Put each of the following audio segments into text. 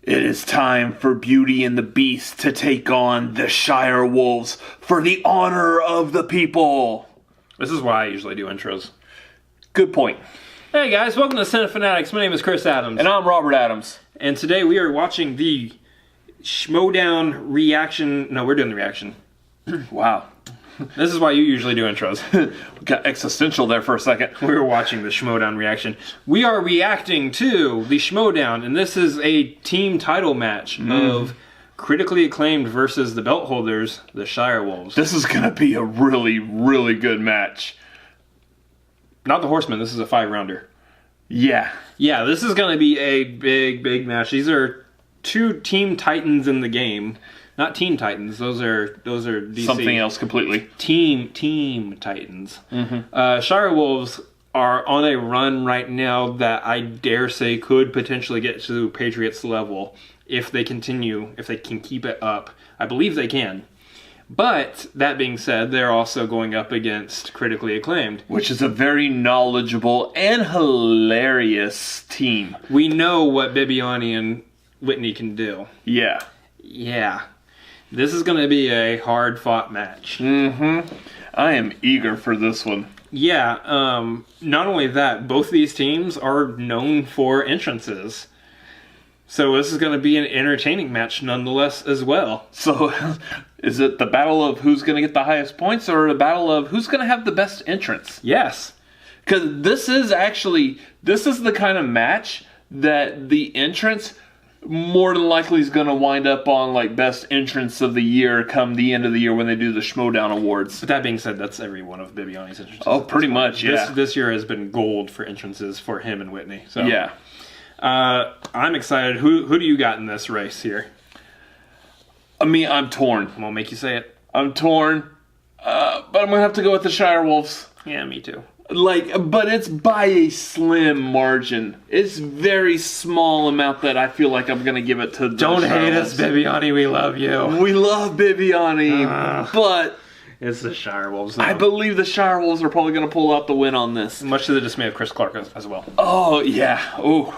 It is time for Beauty and the Beast to take on the Shirewolves for the honor of the people. This is why I usually do intros. Good point. Hey guys, welcome to Cinefanatics. My name is Chris Adams. And I'm Robert Adams. And today we are watching the Schmoedown reaction. No, we're doing the reaction. Wow. This is why you usually do intros. We got existential there for a second. We were watching the Schmoedown reaction. We are reacting to the Schmoedown, and this is a team title match of critically acclaimed versus the belt holders, the Shirewolves. This is going to be a really, really good match. Not the Horsemen, this is a 5-rounder. Yeah. Yeah, this is going to be a big, big match. These are two Team Titans in the game. Not Teen Titans. Those are DC. Something else completely. Team Titans. Shirewolves are on a run right now that I dare say could potentially get to Patriots level if they can keep it up. I believe they can. But that being said, they're also going up against critically acclaimed, which is a very knowledgeable and hilarious team. We know what Bibiani and Whitney can do. Yeah. Yeah. This is going to be a hard-fought match. I am eager for this one. Yeah, not only that, both these teams are known for entrances. So this is going to be an entertaining match nonetheless as well. So is it the battle of who's going to get the highest points or the battle of who's going to have the best entrance? Yes. Because this is the kind of match that the entrance more than likely is going to wind up on like best entrance of the year come the end of the year when they do the Schmoedown Awards. But that being said, that's every one of Bibiani's entrances. Oh, pretty much, yeah. This year has been gold for entrances for him and Whitney. So yeah. I'm excited. Who do you got in this race here? I mean, I'm torn. I won't make you say it. I'm torn, but I'm going to have to go with the Shirewolves. Yeah, me too. But it's by a slim margin. It's very small amount that I feel like I'm going to give it to the Don't Shirewolves. hate us, Bibiani. We love you. We love Bibiani, but it's the Shirewolves, though. I believe the Shirewolves are probably going to pull out the win on this. Much to the dismay of Chris Clark as well. Oh, yeah. Ooh.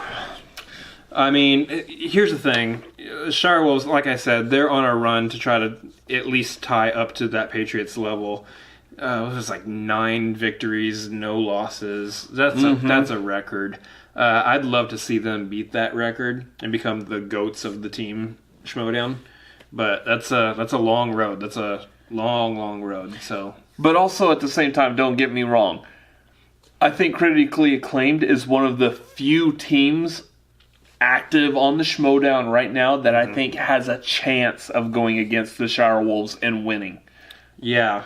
I mean, here's the thing. Shirewolves, like I said, they're on a run to try to at least tie up to that Patriots level. It was like 9 victories, no losses. That's a record. I'd love to see them beat that record and become the GOATs of the team Schmoedown. But that's a long road. That's a long road. So, but also at the same time, don't get me wrong. I think critically acclaimed is one of the few teams active on the Schmoedown right now that I think has a chance of going against the Shirewolves and winning. Yeah.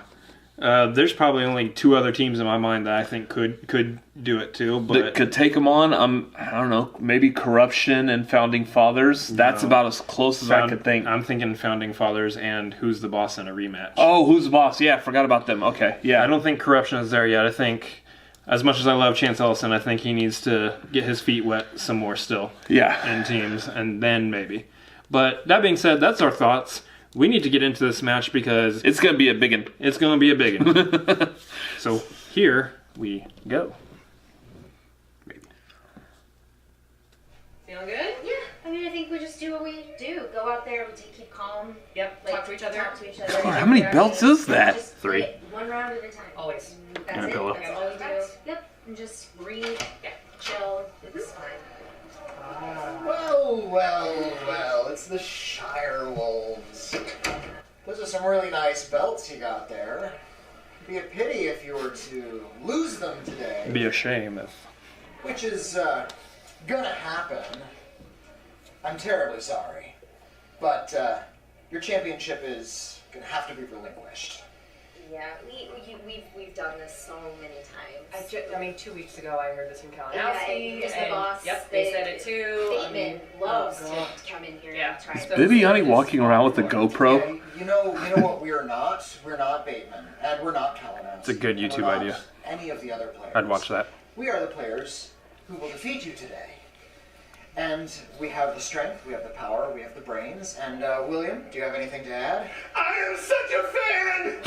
There's probably only 2 other teams in my mind that I think could do it too. But that could take them on. I don't know, maybe Corruption and Founding Fathers. That's about as close as I could think. I'm thinking Founding Fathers and Who's the Boss in a rematch. Oh, Who's the Boss? Yeah, I forgot about them. Okay, yeah. I don't think Corruption is there yet. I think, as much as I love Chance Ellison, I think he needs to get his feet wet some more still. Yeah. In teams, and then maybe. But that being said, that's our thoughts. We need to get into this match because it's going to be a big one. It's going to be a big one. So here we go. Maybe. Feeling good? Yeah, I mean, I think we just do what we do. Go out there and keep calm. Yep, talk to each other. God, how many belts is that? Just 3. one round at a time. Always. That's And a it. pillow. That's all we do. Yep, and just breathe, chill. It's fine. Well, it's the Shirewolves. Those are some really nice belts you got there. It'd be a pity if you were to lose them today. It'd be a shame if... Which is gonna happen. I'm terribly sorry. But your championship is gonna have to be relinquished. Yeah, we've done this so many times. I mean, 2 weeks ago I heard this from Kalinowski. Yeah, just the boss. Yep, they said it too. Bateman loves to come in here and try. Is Bibiani walking around with a GoPro? Yeah, you know what we're not? We're not Bateman, and we're not Kalinowski. It's a good YouTube idea. Any of the other players. I'd watch that. We are the players who will defeat you today. And we have the strength, we have the power, we have the brains. And William, do you have anything to add? I am such a fan!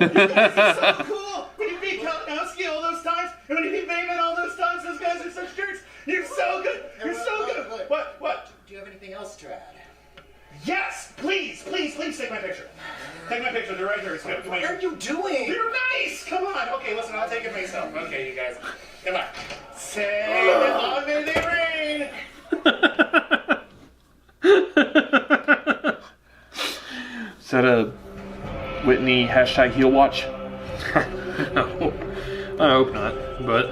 You guys are so cool! When you beat Kalinowski all those times, and when you beat Bateman all those times, those guys are such jerks! You're so good! You're so good! What? Do you have any anything else to add? Yes! Please take my picture. Take my picture. They're right here. What are you doing? You're nice! Come on. Okay, listen, I'll take it myself. Okay, you guys. Come on. Say that long may they reign. Is that a Whitney hashtag heel watch? No, I hope not. But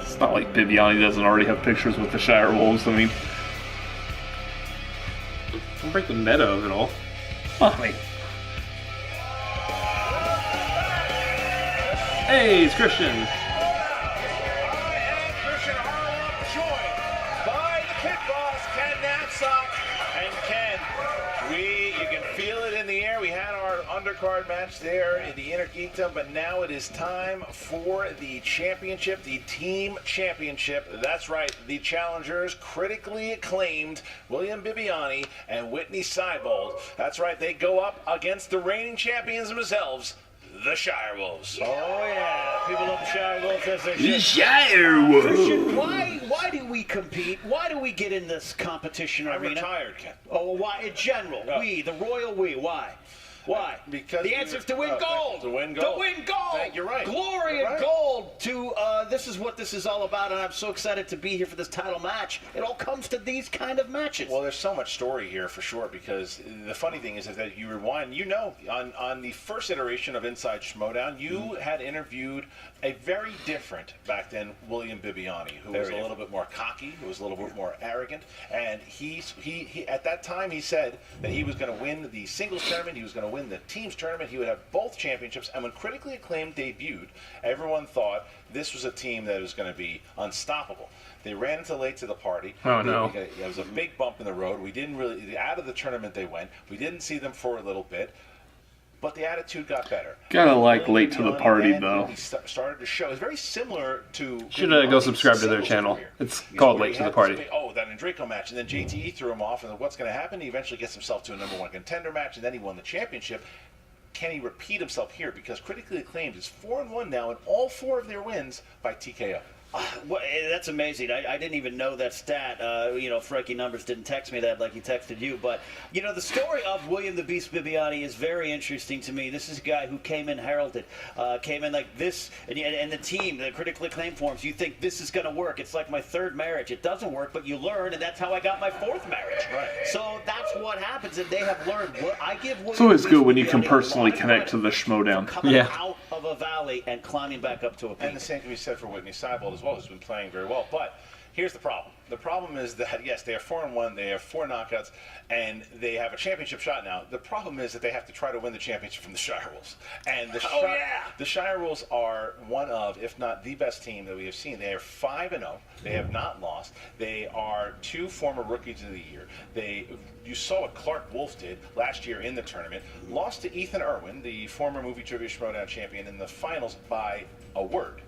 It's not like Bibiani doesn't already have pictures with the Shirewolves. I mean, don't break the meta of it all. I mean, Hey, it's Christian. I am Christian Harlow, joined by the pit boss, Ken Knapsack. And Ken, you can feel it in the air. We had our undercard match there in the Inner Geekdom, but now it is time for the championship, the team championship. That's right, the challengers, critically acclaimed William Bibiani and Whitney Seibold. That's right, they go up against the reigning champions themselves, the Shirewolves. Oh yeah, people love the Shirewolves as they should. Christian, why do we compete? Why do we get in this competition I'm arena? retired, Ken. Oh, why? In general, No. we, the royal we, why? Why? Because the answer is to win gold. To win gold. To win gold. You're right. Glory You're and right. gold. This is what this is all about, and I'm so excited to be here for this title match. It all comes to these kind of matches. Well, there's so much story here for sure, because the funny thing is that you rewind, on the first iteration of Inside Schmoedown, you had interviewed a very different, back then, William Bibiani, who was a little bit more cocky, who was a little bit more arrogant, and he at that time he said that he was going to win the singles tournament, he was going to win the teams tournament, he would have both championships, and when Critically Acclaimed debuted, everyone thought this was a team that was going to be unstoppable. They ran into late to the party. Oh, no. It was a big bump in the road. We didn't really, out of the tournament they went. We didn't see them for a little bit, but the attitude got better. Gotta like late to the Bibiani party, then though. really started to show. It's very similar to. Should go Bibiani's subscribe to their singles channel. career. It's He's called already Late to the had Party. this big- that Draco match, and then JTE threw him off, and what's going to happen? He eventually gets himself to a #1 contender match, and then he won the championship. Can he repeat himself here? Because Critically Acclaimed is 4-1 now, and all 4 of their wins by TKO. Well, that's amazing. I didn't even know that stat. Frankie Numbers didn't text me that like he texted you. But, the story of William the Beast Bibiani is very interesting to me. This is a guy who came in heralded, came in like this, and the team, the Critically Acclaimed forums, you think this is going to work. It's like my 3rd marriage. It doesn't work, but you learn, and that's how I got my 4th marriage. Right. So that's what happens, and they have learned. I give William it's always the good Beast when you can Bibiani a personally lot of connect to credit the Schmoedown. for coming Yeah. out of a valley and climbing back up to a peak. And the same can be said for Whitney Seibold as well, who's been playing very well. But here's the problem. The problem is that, yes, they are 4-1, they have 4 knockouts, and they have a championship shot now. The problem is that they have to try to win the championship from the Shirewolves. And the Shirewolves are one of, if not the best team that we have seen. They are 5-0. They have not lost. They are 2 former rookies of the year. You saw what Clark Wolf did last year in the tournament. Lost to Ethan Irwin, the former Movie Trivia Schmoedown champion, in the finals by a word.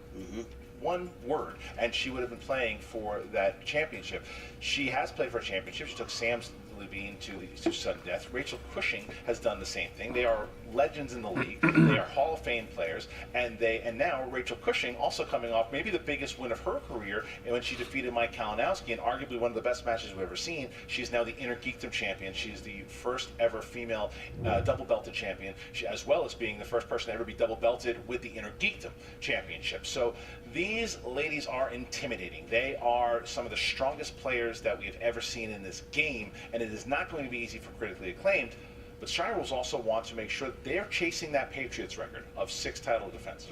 One word, and she would have been playing for that championship. She has played for a championship. She took Sam Levine to sudden death. Rachel Cushing has done the same thing. They are legends in the league. They are Hall of Fame players, and now Rachel Cushing also coming off maybe the biggest win of her career, and when she defeated Mike Kalinowski in arguably one of the best matches we've ever seen. She's now the Inner Geekdom champion. She's the first ever female double belted champion, as well as being the first person to ever be double belted with the Inner Geekdom championship. So these ladies are intimidating. They are some of the strongest players that we have ever seen in this game, and it is not going to be easy for Critically Acclaimed. But Shirewolves also want to make sure that they are chasing that Patriots record of 7 title defense,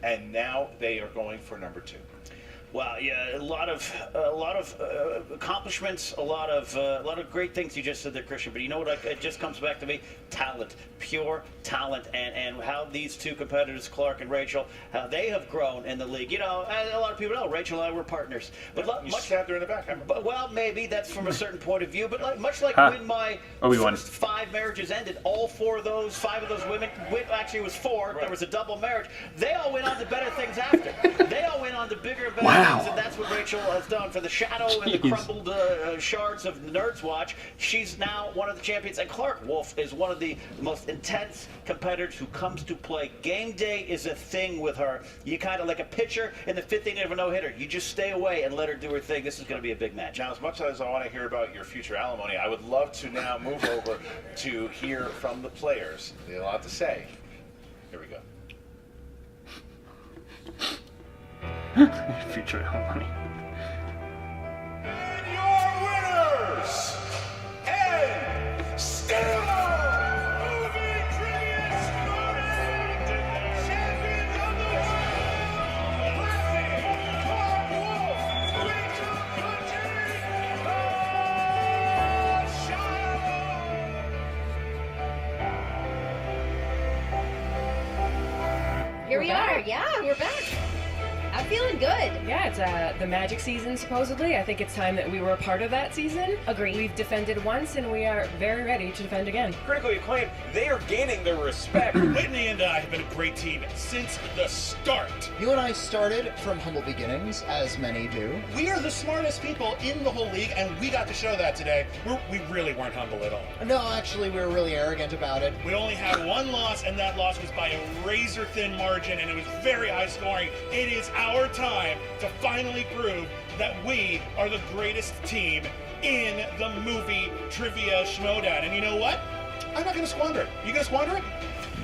and now they are going for #2. Wow, yeah, a lot of accomplishments, a lot of great things you just said there, Christian. But you know what? It just comes back to me: talent, pure talent, and how these 2 competitors, Clark and Rachel, how they have grown in the league. A lot of people know Rachel and I were partners, but You stabbed her in the back. well, maybe that's from a certain point of view. But much like when my Obi-Wan. first 5 marriages ended, all 5 of those women, actually it was 4. There was a double marriage. They all went on to better things after. They all went on to bigger and better. Wow. And that's what Rachel has done for the Shadow and the Jeez. crumbled shards of Nerds Watch. She's now one of the champions. And Clark Wolf is one of the most intense competitors who comes to play. Game day is a thing with her. You kind of like a pitcher in the 5th inning of a no-hitter. You just stay away and let her do her thing. This is going to be a big match. Now, as much as I want to hear about your future alimony, I would love to now move over to hear from the players. They have a lot to say. Here we go. Future alimony. And your winners, and still moving trivia Schmoedown champions of the world, classic Clark Wolf, Rachel Cutchery, Here we are. Yeah, we're back. I'm feeling good. Yeah, it's the Magic season, supposedly. I think it's time that we were a part of that season. Agreed. We've defended once, and we are very ready to defend again. Critically acclaimed, they are gaining their respect. Whitney and I have been a great team since the start. You and I started from humble beginnings, as many do. We are the smartest people in the whole league, and we got to show that today. We really weren't humble at all. No, actually, we were really arrogant about it. We only had one loss, and that loss was by a razor-thin margin, and it was very high scoring. It is our time to finally prove that we are the greatest team in the movie Trivia Schmoedown. And you know what? I'm not going to squander it. You going to squander it?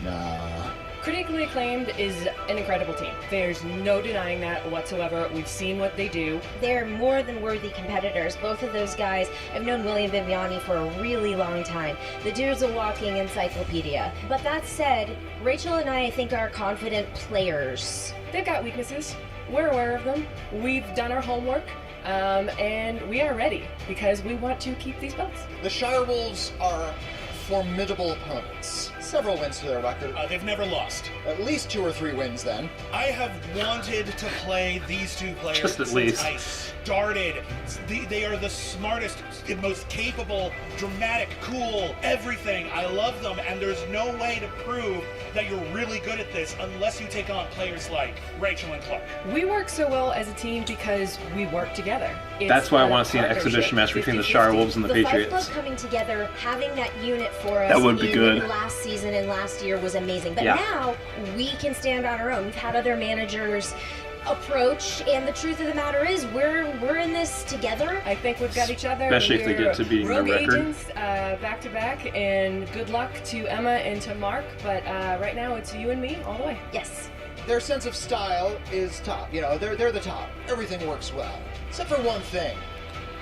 Nah. Critically Acclaimed is an incredible team. There's no denying that whatsoever. We've seen what they do. They're more than worthy competitors. Both of those guys, I've known William Bibiani for a really long time. The dude's a walking encyclopedia. But that said, Rachel and I think, are confident players. They've got weaknesses. We're aware of them. We've done our homework. And we are ready because we want to keep these belts. The Shirewolves are formidable opponents. Several wins to their record. They've never lost. At least 2 or 3 wins then. I have wanted to play these two players Just at since least. I started. They are the smartest, the most capable, dramatic, cool, everything. I love them, and there's no way to prove that you're really good at this unless you take on players like Rachel and Clark. We work so well as a team because we work together. That's why I want to see an exhibition match between the Shirewolves and the Fight Club Patriots. coming together, having that unit for us That would be good. last season and last year was amazing. But Yeah. now we can stand on our own. We've had other managers approach, and the truth of the matter is we're in this together. I think we've got each other. Especially if they We're get to beating their rogue record. agents back to back, and good luck to Emma and to Mark. But right now it's you and me all the way. Yes. Their sense of style is top. You know, they're the top. Everything works well. Except for one thing.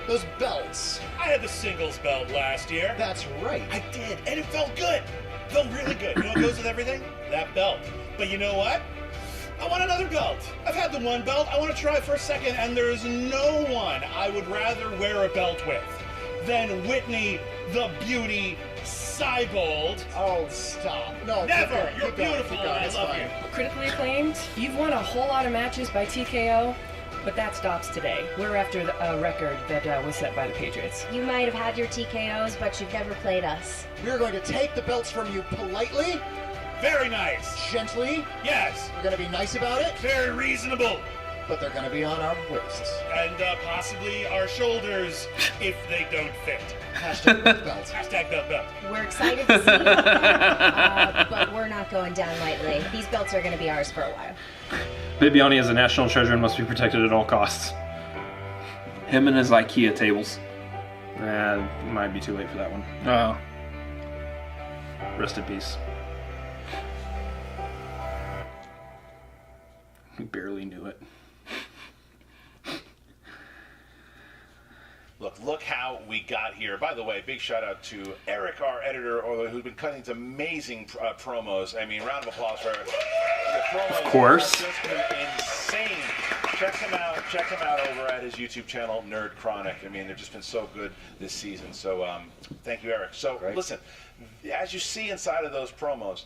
Those belts. I had the singles belt last year. That's right. I did, and it felt good. Felt really good. You know what goes with everything? That belt. But you know what? I want another belt. I've had the one belt. I want to try it for a second, and there is no one I would rather wear a belt with than Whitney the Beauty Seibold. Oh, stop. No, Never! keep You're going, beautiful, keep going, and I it's love fine. you. Critically Acclaimed, you've won a whole lot of matches by TKO, but that stops today. We're after a record that was set by the Patriots. You might have had your TKOs, but you've never played us. We're going to take the belts from you politely, Very nice. gently. Yes. We're going to be nice about it, Very reasonable. but they're going to be on our wrists. And possibly our shoulders if they don't fit. Hashtag belt. Hashtag belt. We're excited to see you, but we're not going down lightly. These belts are going to be ours for a while. Bibiani is a national treasure and must be protected at all costs. Him and his IKEA tables. Might be too late for that one. Oh. Rest in peace. We barely knew it. Look how we got here. By the way, big shout out to Eric, our editor, who's been cutting these amazing promos. I mean, round of applause for Eric. The promos Of course. have just been insane. Check him out over at his YouTube channel, Nerd Chronic. I mean, they've just been so good this season. So thank you, Eric. So listen, as you see inside of those promos,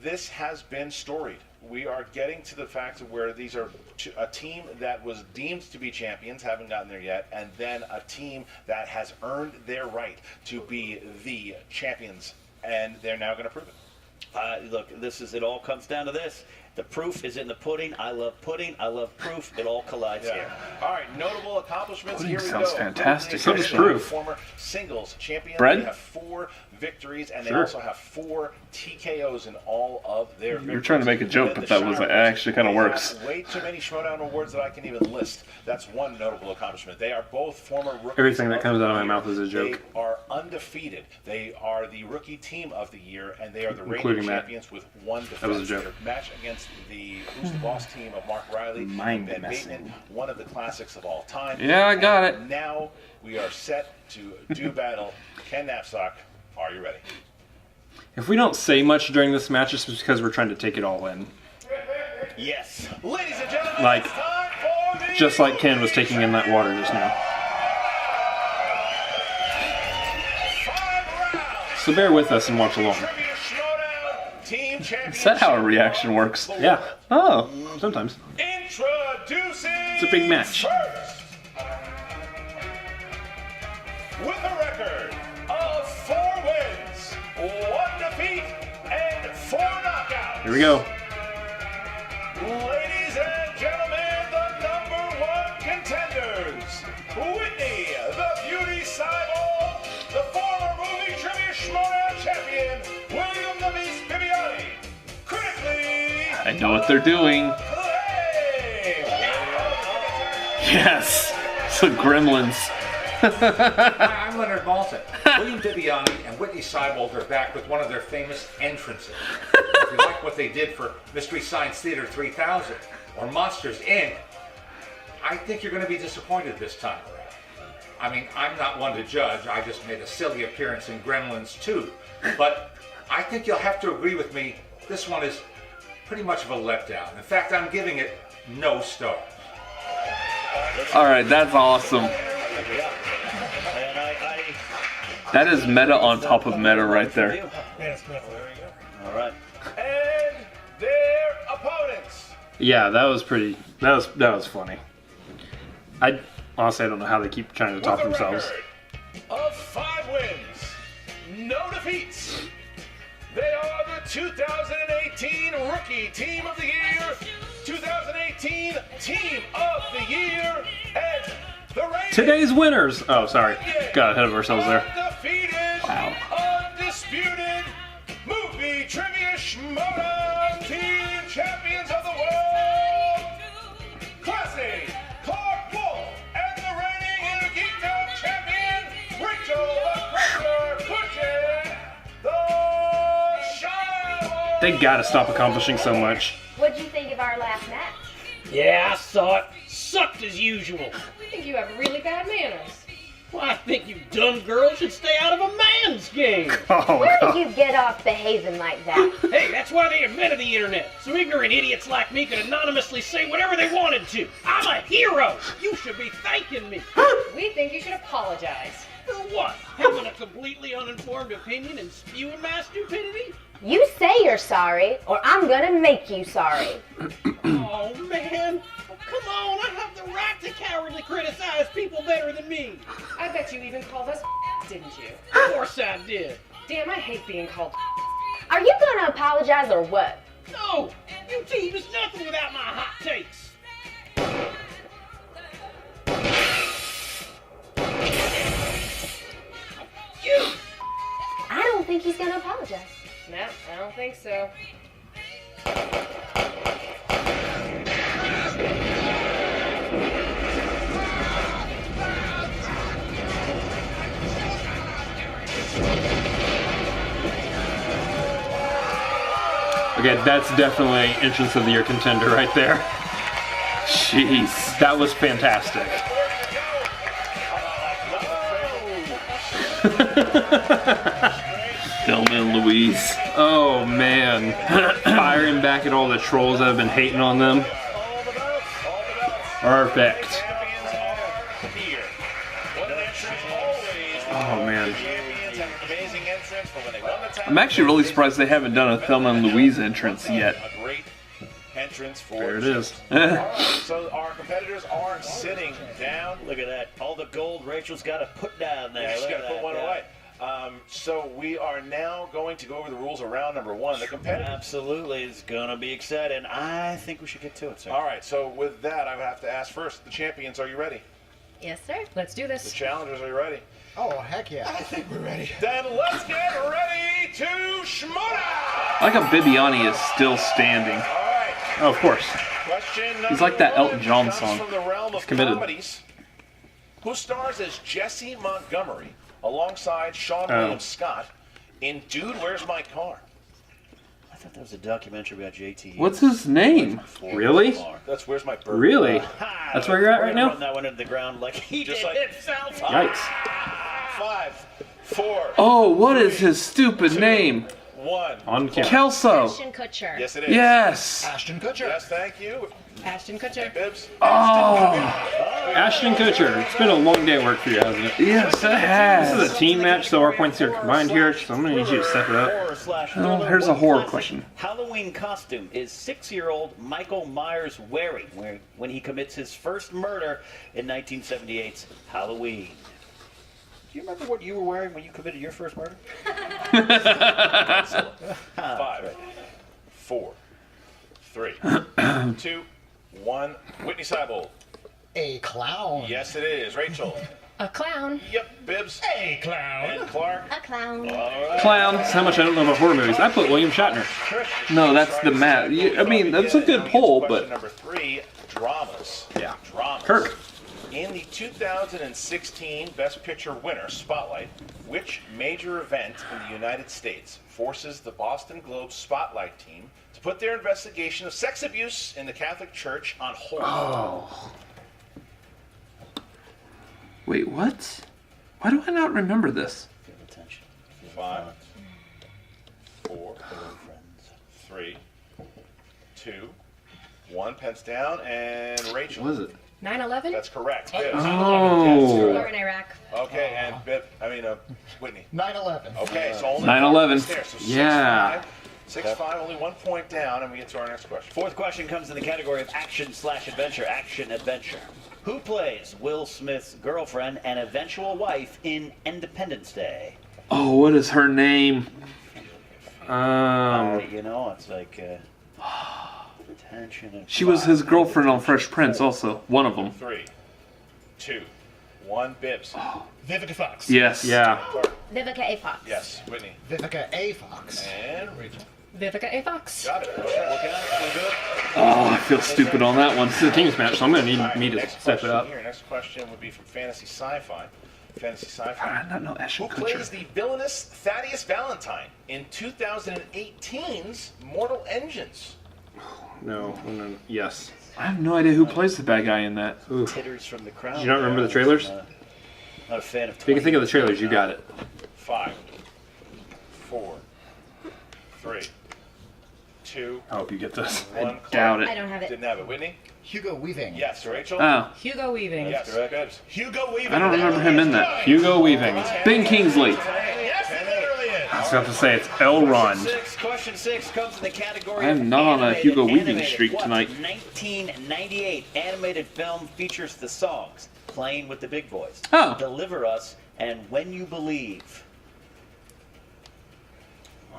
this has been storied. We are getting to the fact of where these are a team that was deemed to be champions, haven't gotten there yet, and then a team that has earned their right to be the champions, and they're now going to prove it. Look, it all comes down to this. The proof is in the pudding. I love pudding. I love proof. It all collides here. All right, notable accomplishments. Pudding Here we sounds go. fantastic. So does proof. Former singles champion. Bread? They have 4 victories, and they Sure. also have 4 TKOs in all of their victories. You were trying to make a joke, And but the that was Shirewolves, actually kind of they works. have way too many Schmoedown awards that I can even list. That's one notable accomplishment. They are both former rookies. Everything that of comes the out of my year. mouth is a joke. They are undefeated. They are the rookie team of the year, and they are the reigning Including Matt. champions with 1 defense. That was a joke. Their match against the Who's the Boss team of Mark Riley Mind and Ben messing. Bateman, one of the classics of all time. Yeah, I got it. And now we are set to do battle. Ken Knapsack, are you ready? If we don't say much during this match, it's because we're trying to take it all in. Yes. Ladies and gentlemen, Like, it's time for the just like Ken was taking in that water just now. 5 rounds. So bear with us and watch along. Trivia Schmoedown Team Championship. Is that how a reaction works? Yeah. Oh, sometimes. Introducing. It's a big match. First, with a record of 4 wins, 1 defeat, and 4 knockouts. Here we go. Ladies and gentlemen, the #1 contenders, Whitney, the Beauty Cyborg, the former movie trivia Schmoedown champion, William the Beast Bibiani, critically I know what they're doing. acclaimed. Yes. So Gremlins. Hi, I'm Leonard Maltin. William Bibiani and Whitney Seibold are back with one of their famous entrances. If you like what they did for Mystery Science Theater 3000 or Monsters, Inc., I think you're going to be disappointed this time around. I mean, I'm not one to judge. I just made a silly appearance in Gremlins 2. But I think you'll have to agree with me, this one is pretty much of a letdown. In fact, I'm giving it no stars. All right, that's awesome. And That is meta on top of meta right there. All right. And their opponents. Yeah, that was pretty. That was funny. I honestly, I don't know how they keep trying to top With a themselves. record of 5 wins, no defeats. They are the 2018 Rookie Team of the Year, 2018 Team of the Year, and the reigning Today's winners. Oh, sorry, got ahead of ourselves there. undefeated, undisputed movie trivia Schmoedown Team Champions of the World, Classy Clark Wolf, and the reigning Geekdom Champion, Rachel the Crusher Butcher, the Shirewolves. They gotta stop accomplishing so much. What'd you think of our last match? Yeah, I saw it. Sucked as usual. I think you have really bad manners. Well, I think you dumb girls should stay out of a man's game. Oh, Where God. did you get off behaving like that? Hey, that's why they invented the internet. So ignorant idiots like me could anonymously say whatever they wanted to. I'm a hero. You should be thanking me. We think you should apologize. For what? Having a completely uninformed opinion and spewing my stupidity? You say you're sorry, or I'm gonna make you sorry. Oh, man. Oh, come on, I have the right to cowardly criticize people better than me. I bet you even called us didn't you? Of course I did. Damn, I hate being called Are you gonna apologize or what? No, you team is nothing without my hot takes. You! I don't think he's gonna apologize. No, I don't think so. Okay, that's definitely entrance of the year contender right there. Jeez. That was fantastic. Thelma and Louise. Oh man, firing back at all the trolls that have been hating on them. Perfect. Oh man. I'm actually really surprised they haven't done a Thelma and Louise entrance yet. A great entrance for There it is. So our competitors are sitting down. Look at that. All the gold Rachel's got to put down there. She's Look got at to put that one guy. away. So we are now going to go over the rules of round number 1. The competitive. Absolutely, it's gonna be exciting. I think we should get to it, sir. All right. So with that, I would have to ask first. The champions, are you ready? Yes, sir. Let's do The this. challengers, are you ready? Oh, heck yeah. I think we're ready. Then let's get ready to Schmoedown! I like how Bibiani is still standing. All right. Oh, of course. Question He's like that number Elton John 1 comes song. from the realm of committed. comedies. Who stars as Jesse Montgomery alongside Sean William Scott in Dude, Where's My Car? I thought that was a documentary about JT. What's his name? Really? That's Where's My Bird. Really? That's where you're at right now? Run that one into the ground like he Just did like- himself. Yikes. 5, 4, Oh, what is his stupid name? 1. On camera. Kelso. Ashton Kutcher. Yes, it is. Yes. Ashton Kutcher. Yes, thank you. Ashton Kutcher. Bibbs. Oh, Ashton Kutcher. It's been a long day at work for you, hasn't it? yes, it This has. is a team match, so our points are combined here, so I'm going to need you to step it up. Oh, here's a horror question. Halloween costume is 6-year-old Michael Myers wearing when he commits his first murder in 1978's Halloween? Do you remember what you were wearing when you committed your first murder? 5, 4, 3, 2, 1. Whitney Seibold. A clown. Yes, it is. Rachel. A clown. Yep. Bibbs. Hey, clown. And Clark. A clown. All right. Clown. That's how much I don't know about horror movies. I put William Shatner. No, that's the Matt. I mean, that's a good poll, Question but number 3, dramas. Yeah. Dramas. Kirk. In the 2016 Best Picture winner, Spotlight, which major event in the United States forces the Boston Globe Spotlight team to put their investigation of sex abuse in the Catholic Church on hold? Oh. Wait, what? Why do I not remember this? Feel attention. 5, 4, 3, 2, 1. Pens down, and Rachel. What is it? 9/11. That's correct. Bibbs. Oh. War in Iraq. Okay, and Whitney. 9/11. Okay, so only 9/11. there. So Yeah. 6-5, only 1 point down, and we get to our next question. Fourth question comes in the category of action/adventure. Action-adventure. Who plays Will Smith's girlfriend and eventual wife in Independence Day? Oh, what is her name? You know, it's like attention. She was his girlfriend on Fresh Prince, also. One of them. 3, 2, 1. Bibbs. Vivica Fox. Yes. Yeah. Vivica A. Fox. Yes. Whitney. Vivica A. Fox. And Rachel. Vivica A. Fox. Got it. Okay, looking at it. We're good. Oh, I feel stupid on that one. This is a team's match, so I'm going to All need right, me to next step it question up. Here. Next question would be from Fantasy Sci-Fi. Fantasy How Sci-Fi. did I not know Ashton Who plays Kutcher? the villainous Thaddeus Valentine in 2018's Mortal Engines? No. Yes. I have no idea who plays the bad guy in that. Ooh. Titters from the crowd. You don't remember the trailers? Not a fan of. If you can think of the trailers, you got it. 5, 4, 3, 2, I hope you get this. 1. Doubt I it. don't have it. Didn't have it. Whitney? Hugo Weaving. Yes. Rachel? Oh, Hugo Weaving. Yes. Bibbs. Hugo Weaving. I don't remember him in that. Hugo Weaving. Ben Kingsley. Yes, it literally is. I was about to say it's Elrond. Question six comes in the category. I am of not on a animated. Hugo Weaving Animated. streak What tonight. 1998 animated film features the songs "Playing with the Big Boys," Oh. "Deliver Us," and "When You Believe."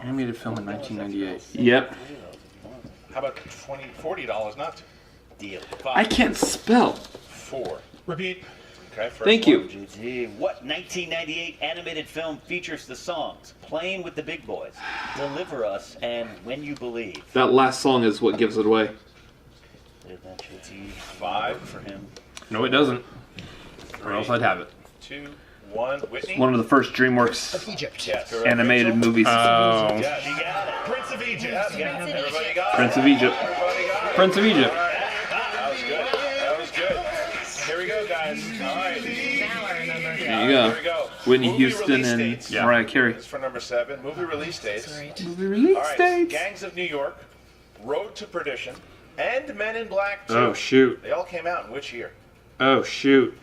Animated film in 1998. Yep. How about $40 not to? Deal. I can't spell. 4. Repeat. Okay. First Thank one. you. GG. What 1998 animated film features the songs "Playing with the Big Boys," "Deliver Us," and "When You Believe"? That last song is what gives it away. Did that GG 5 for him. No, it doesn't. Or else I'd have it. 2, 1. Whitney? One of the first DreamWorks Of Egypt. Yes. animated movies. Oh. Yes. You got it. Prince of Egypt. Everybody got it? Prince of Egypt. Everybody got it? Prince of Egypt. That was good. That was good. Here we go, guys. All right. Now I remember. There you Here go. we go. Whitney Movie Houston release and dates. Mariah Carey. This is for number 7. Movie release dates. Great. Movie release All right. dates. Gangs of New York, Road to Perdition, and Men in Black 2. Oh, shoot. They all came out in which year? Oh, shoot.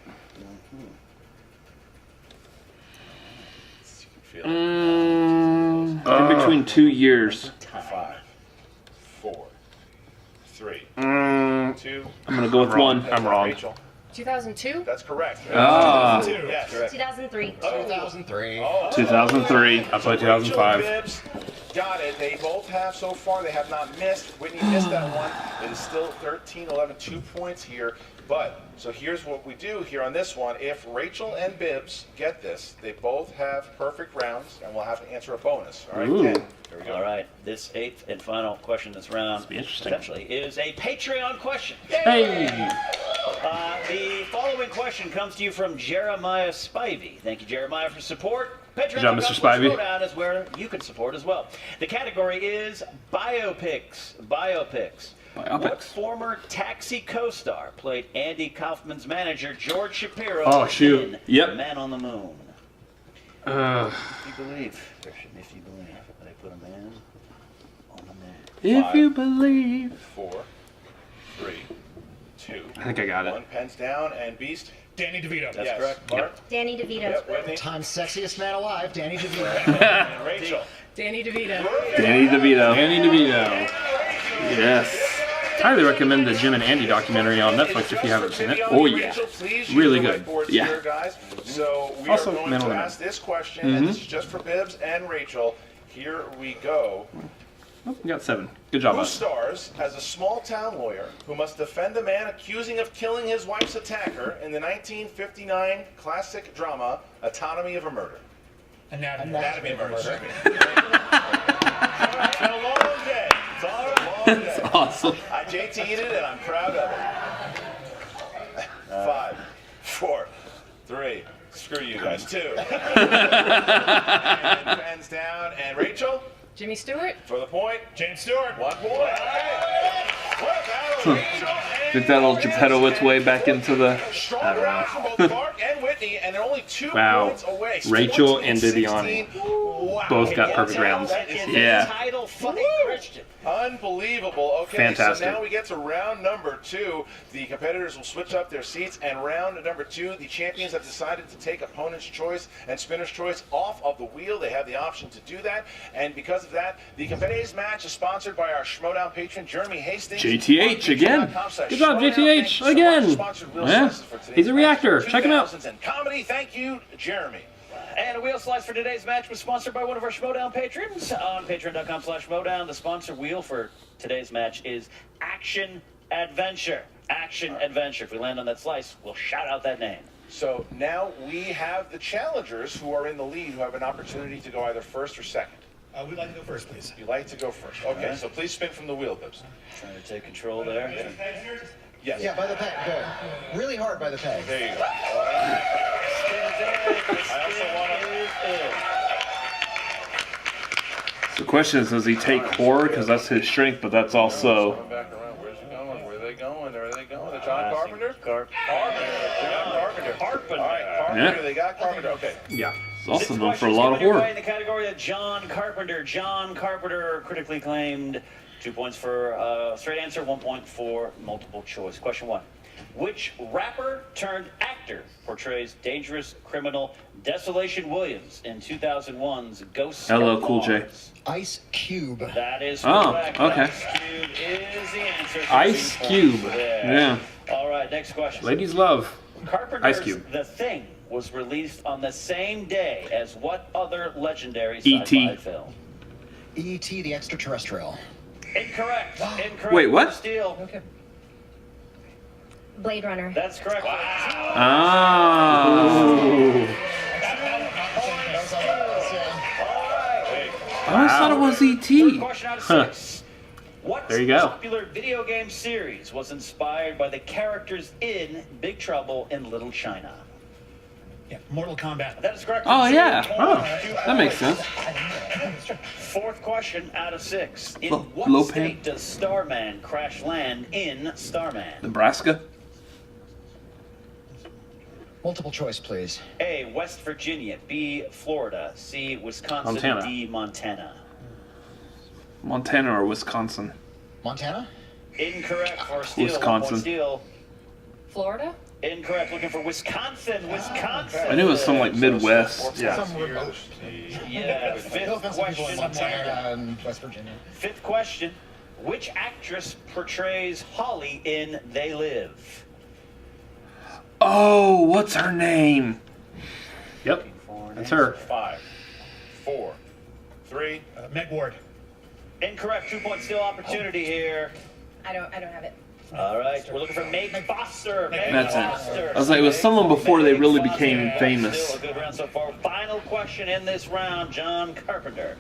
Feel it. In between 2 years. 5, 4, 3, I'm 2. gonna go with wrong. one. I'm wrong. Rachel. 2002? That's correct. Ah. 2002. Yes. 2003. 2003. Oh. 2003. I played Rachel and 2005. Bibbs got it. They both have so far. They have not missed. Whitney missed that one. It is still 13, 11, 2 points here. But, so here's what we do here on this one. If Rachel and Bibbs get this, they both have perfect rounds, and we'll have to answer a bonus. All right, Ooh. Ken, here we go. All right, this 8th and final question this round be interesting. essentially is a Patreon question. Hey! The following question comes to you from Jeremiah Spivey. Thank you, Jeremiah, for support. job, Mr. Spivey. Schmoedown is where you can support as well. The category is biopics. Biopics. What former Taxi co-star played Andy Kaufman's manager, George Shapiro, Oh, shoot. in Yep. Man on the Moon? If you believe, Christian, if you believe, they put a man on the moon. If you believe. 4, 3, 2. I think I got it. 1, pens down, and Beast. Danny DeVito. That's Yes. correct. Bart. Danny DeVito. Yep, Whitney. Time's sexiest man alive, Danny DeVito. And Rachel. Danny DeVito. Danny DeVito. Danny DeVito. Yes. Highly recommend the Jim and Andy documentary on Netflix if you haven't seen it. Oh, yeah. Rachel, please use Really the good. whiteboards Yeah. here, guys. So we Also, are going Man on to the Moon. ask this question, and this is just for Bibbs and Rachel. Here we go. Oh, you got 7. Good job, Who us. stars as a small-town lawyer who must defend a man accusing of killing his wife's attacker in the 1959 classic drama Anatomy of a Murder? Anatomy of a Murder. It's been a long day. It's all a long day. Awesome. I JT'd it, and I'm proud of it. 5, 4, 3. Screw you guys. 2. And pens down. And Rachel, Jimmy Stewart? for the point. James Stewart. 1 point. What a battle, Rachel and Think that'll Geppetto its way back into the. strong rounds from both Mark and Whitney, and they're only 2 Wow. points away. Rachel 14 and 16. Wow. Both got Can perfect you tell rounds. that is Yeah. a title funny Christian. Unbelievable. Okay, Fantastic. so now we get to round number 2. The competitors will switch up their seats, and round number 2, the champions have decided to take opponent's choice and spinner's choice off of the wheel. They have the option to do that, and because of that, the today's match is sponsored by our Schmoedown patron, Jeremy Hastings. JTH again. Good job, JTH, again. Yeah, he's a reactor. Check him out. And comedy. Thank you, Jeremy. And a wheel slice for today's match was sponsored by one of our Schmoedown patrons on patreon.com/Schmoedown. The sponsor wheel for today's match is Action Adventure. Action Adventure. If we land on that slice, we'll shout out that name. So now we have the challengers who are in the lead who have an opportunity to go either first or second. We'd like to go first, please. You'd like to go first. Okay, Right. so please spin from the wheel, Bibbs. Trying to take control there. Yes. Yeah, by the peg. Good. Really hard by the peg. There you go. I also want The question is, does he take horror? Because that's his strength, but that's also. Going back around. Where's it going? Where are they going? Where are they going? The John Carpenter? Carpenter. Carpenter. All right, Carpenter. Yeah. They got Carpenter. Okay. Yeah. He's also This known for a question's lot of coming your way horror. in the category of John Carpenter. John Carpenter, critically acclaimed. 2 points for straight answer, 1 point for multiple choice. Question 1. Which rapper turned actor portrays dangerous criminal Desolation Williams in 2001's Ghosts LL of Cool J. Mars? Ice Cube. That is Oh, correct. okay. Ice Cube is the answer. Ice 13 Cube. points there. Yeah. All right, next question. Ladies love Carpenter's Ice Cube. The Thing was released on the same day as what other legendary E.T. sci-fi film? E.T. the Extraterrestrial. Incorrect. Incorrect. Wait, what? Steele. Blade Runner. That's correct. Oh. I always thought it was Third E.T. question out of Huh. 6. What There you go. popular video game series was inspired by the characters in Big Trouble in Little China? Yeah, Mortal Kombat. That is correct. Oh, 2 yeah. points. Oh, 2 that makes points. sense. Fourth question out of 6. In Lo- what Lopan? state does Starman crash land in Starman? Nebraska? Multiple choice, please. A, West Virginia. B, Florida. C, Wisconsin. Montana. D, Montana. Montana or Wisconsin? Montana? Incorrect for Steele. Wisconsin. Steele. Florida? Incorrect. Looking for Wisconsin. Wisconsin. I knew it was some like Midwest. Yeah. Some remote. Yeah. No Fifth offense to people in question. Montana and West Virginia. Fifth question. Which actress portrays Holly in They Live? Oh, what's her name? Yep, that's her. 5, 4, 3. Meg Ward. Incorrect. 2-point steal opportunity here. I don't have it. All right, we're looking for Meg Foster. Meg That's Foster. it. I was like, it was someone before they really became Still famous. a good round so far. Final question in this round, John Carpenter.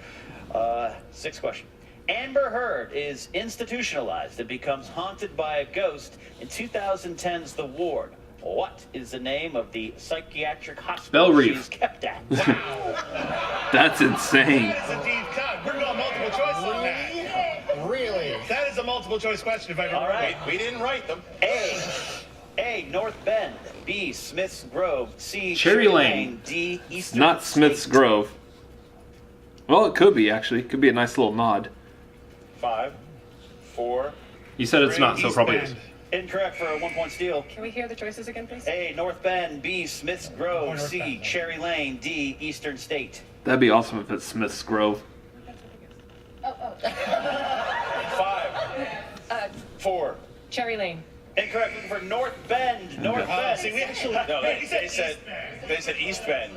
Sixth question. Amber Heard is institutionalized and becomes haunted by a ghost in 2010's The Ward. What is the name of the psychiatric hospital Bell Reef. she's kept at? That's insane. That is a deep cut. We're going multiple choice on that. Really? That is a multiple choice question if I ever All right. We didn't write them. A. North Bend. B. Smith's Grove. C. Cherry Lane. D. Eastern Not Smith's State. Grove. Well, it could be, actually. It could be a nice little nod. 5, 4. You said it's not, so it probably is. Incorrect for a 1-point steal. Can we hear the choices again, please? A. North Bend. B. Smith's Grove. North C. Bend. Cherry Lane. D. Eastern State. That'd be awesome if it's Smith's Grove. 5, 4. Cherry Lane. Incorrect. Looking for North Bend. North Bend. See, we actually No, he they said said East Bend.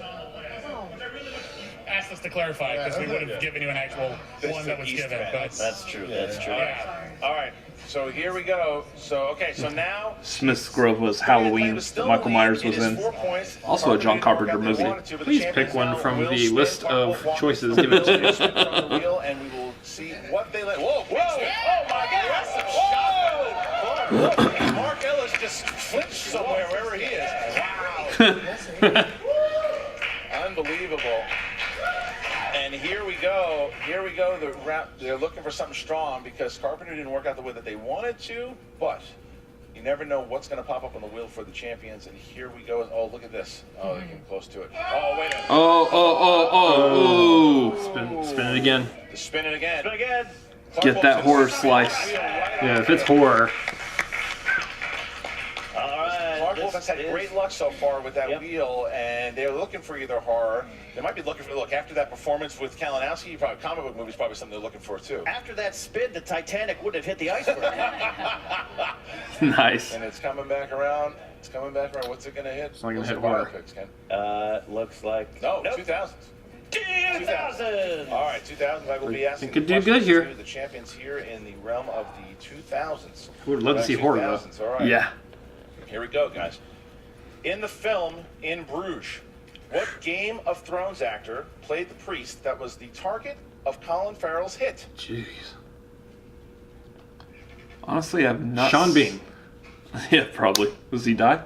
asked us to clarify because we would have given you an actual one that was East given. Bend. But That's true. That's true. All right. So here we go. So now Smith's Grove was Halloween that Michael Myers was in. Also a John Carpenter movie. Please pick one from the list of choices given to you. on the wheel, and we will see what they let. Whoa! Oh my God! Whoa! Mark Ellis just flinched somewhere wherever he is. Wow! Unbelievable. And here we go. They're looking for something strong because Carpenter didn't work out the way that they wanted to, but you never know what's going to pop up on the wheel for the champions. And here we go. Oh, look at this. Oh, they're getting close to it. Oh, wait a minute. Oh. Spin it again. Just spin it again. Spin again. Get that horror slice. Yeah, if it's horror. Clark Wolf has had great luck so far with that wheel, and they're looking for either horror. They might be looking for, look, after that performance with Kalinowski, probably comic book movies probably something they're looking for too. After that spin, the Titanic would have hit the iceberg. Nice. And it's coming back around. What's it going to hit? It's not going What's to hit the horror. picks, Ken? Looks like... No, Nope. 2000s. 2000. All right, 2000s. I will be asking could do the good questions here. to the champions here in the realm of the 2000s. I would love to see horror, though. 2000s, all right. Yeah. Here we go, guys. In the film In Bruges, what Game of Thrones actor played the priest that was the target of Colin Farrell's hit? Jeez. Honestly, I've not... Sean Bean. Yeah, probably. Does he die?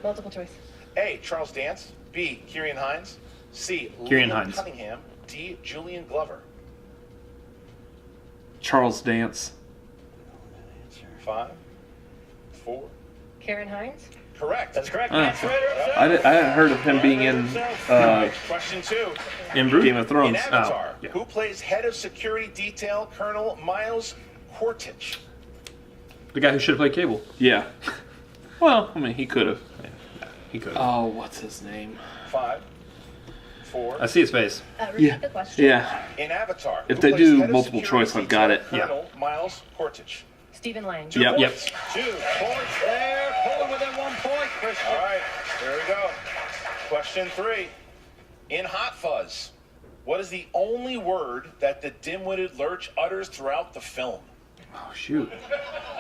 Multiple choice. A. Charles Dance. B. Kieran Hines. C. Kieran Liam Hines. Cunningham. D. Julian Glover. Charles Dance. 5, 4. Karen Hines. Correct. That's correct. Ah. Matt Schrader himself. I hadn't heard of him being in Question 2. In Bruce? Game of Thrones. In Avatar, Oh, yeah. who plays head of security detail Colonel Miles Quaritch? The guy who should have played Cable. Yeah. Well, I mean, he could have. He could. Oh, what's his name? 5, 4. I see his face. Repeat the question. Yeah. In Avatar, If who they plays do head of multiple security choice, I've got detail it. Colonel Miles Quaritch. Stephen Lang. Two Yep. points. 2 points there. Pulling within 1 point, Christian. All right, there we go. Question 3. In Hot Fuzz, what is the only word that the dim-witted Lurch utters throughout the film? Oh, shoot.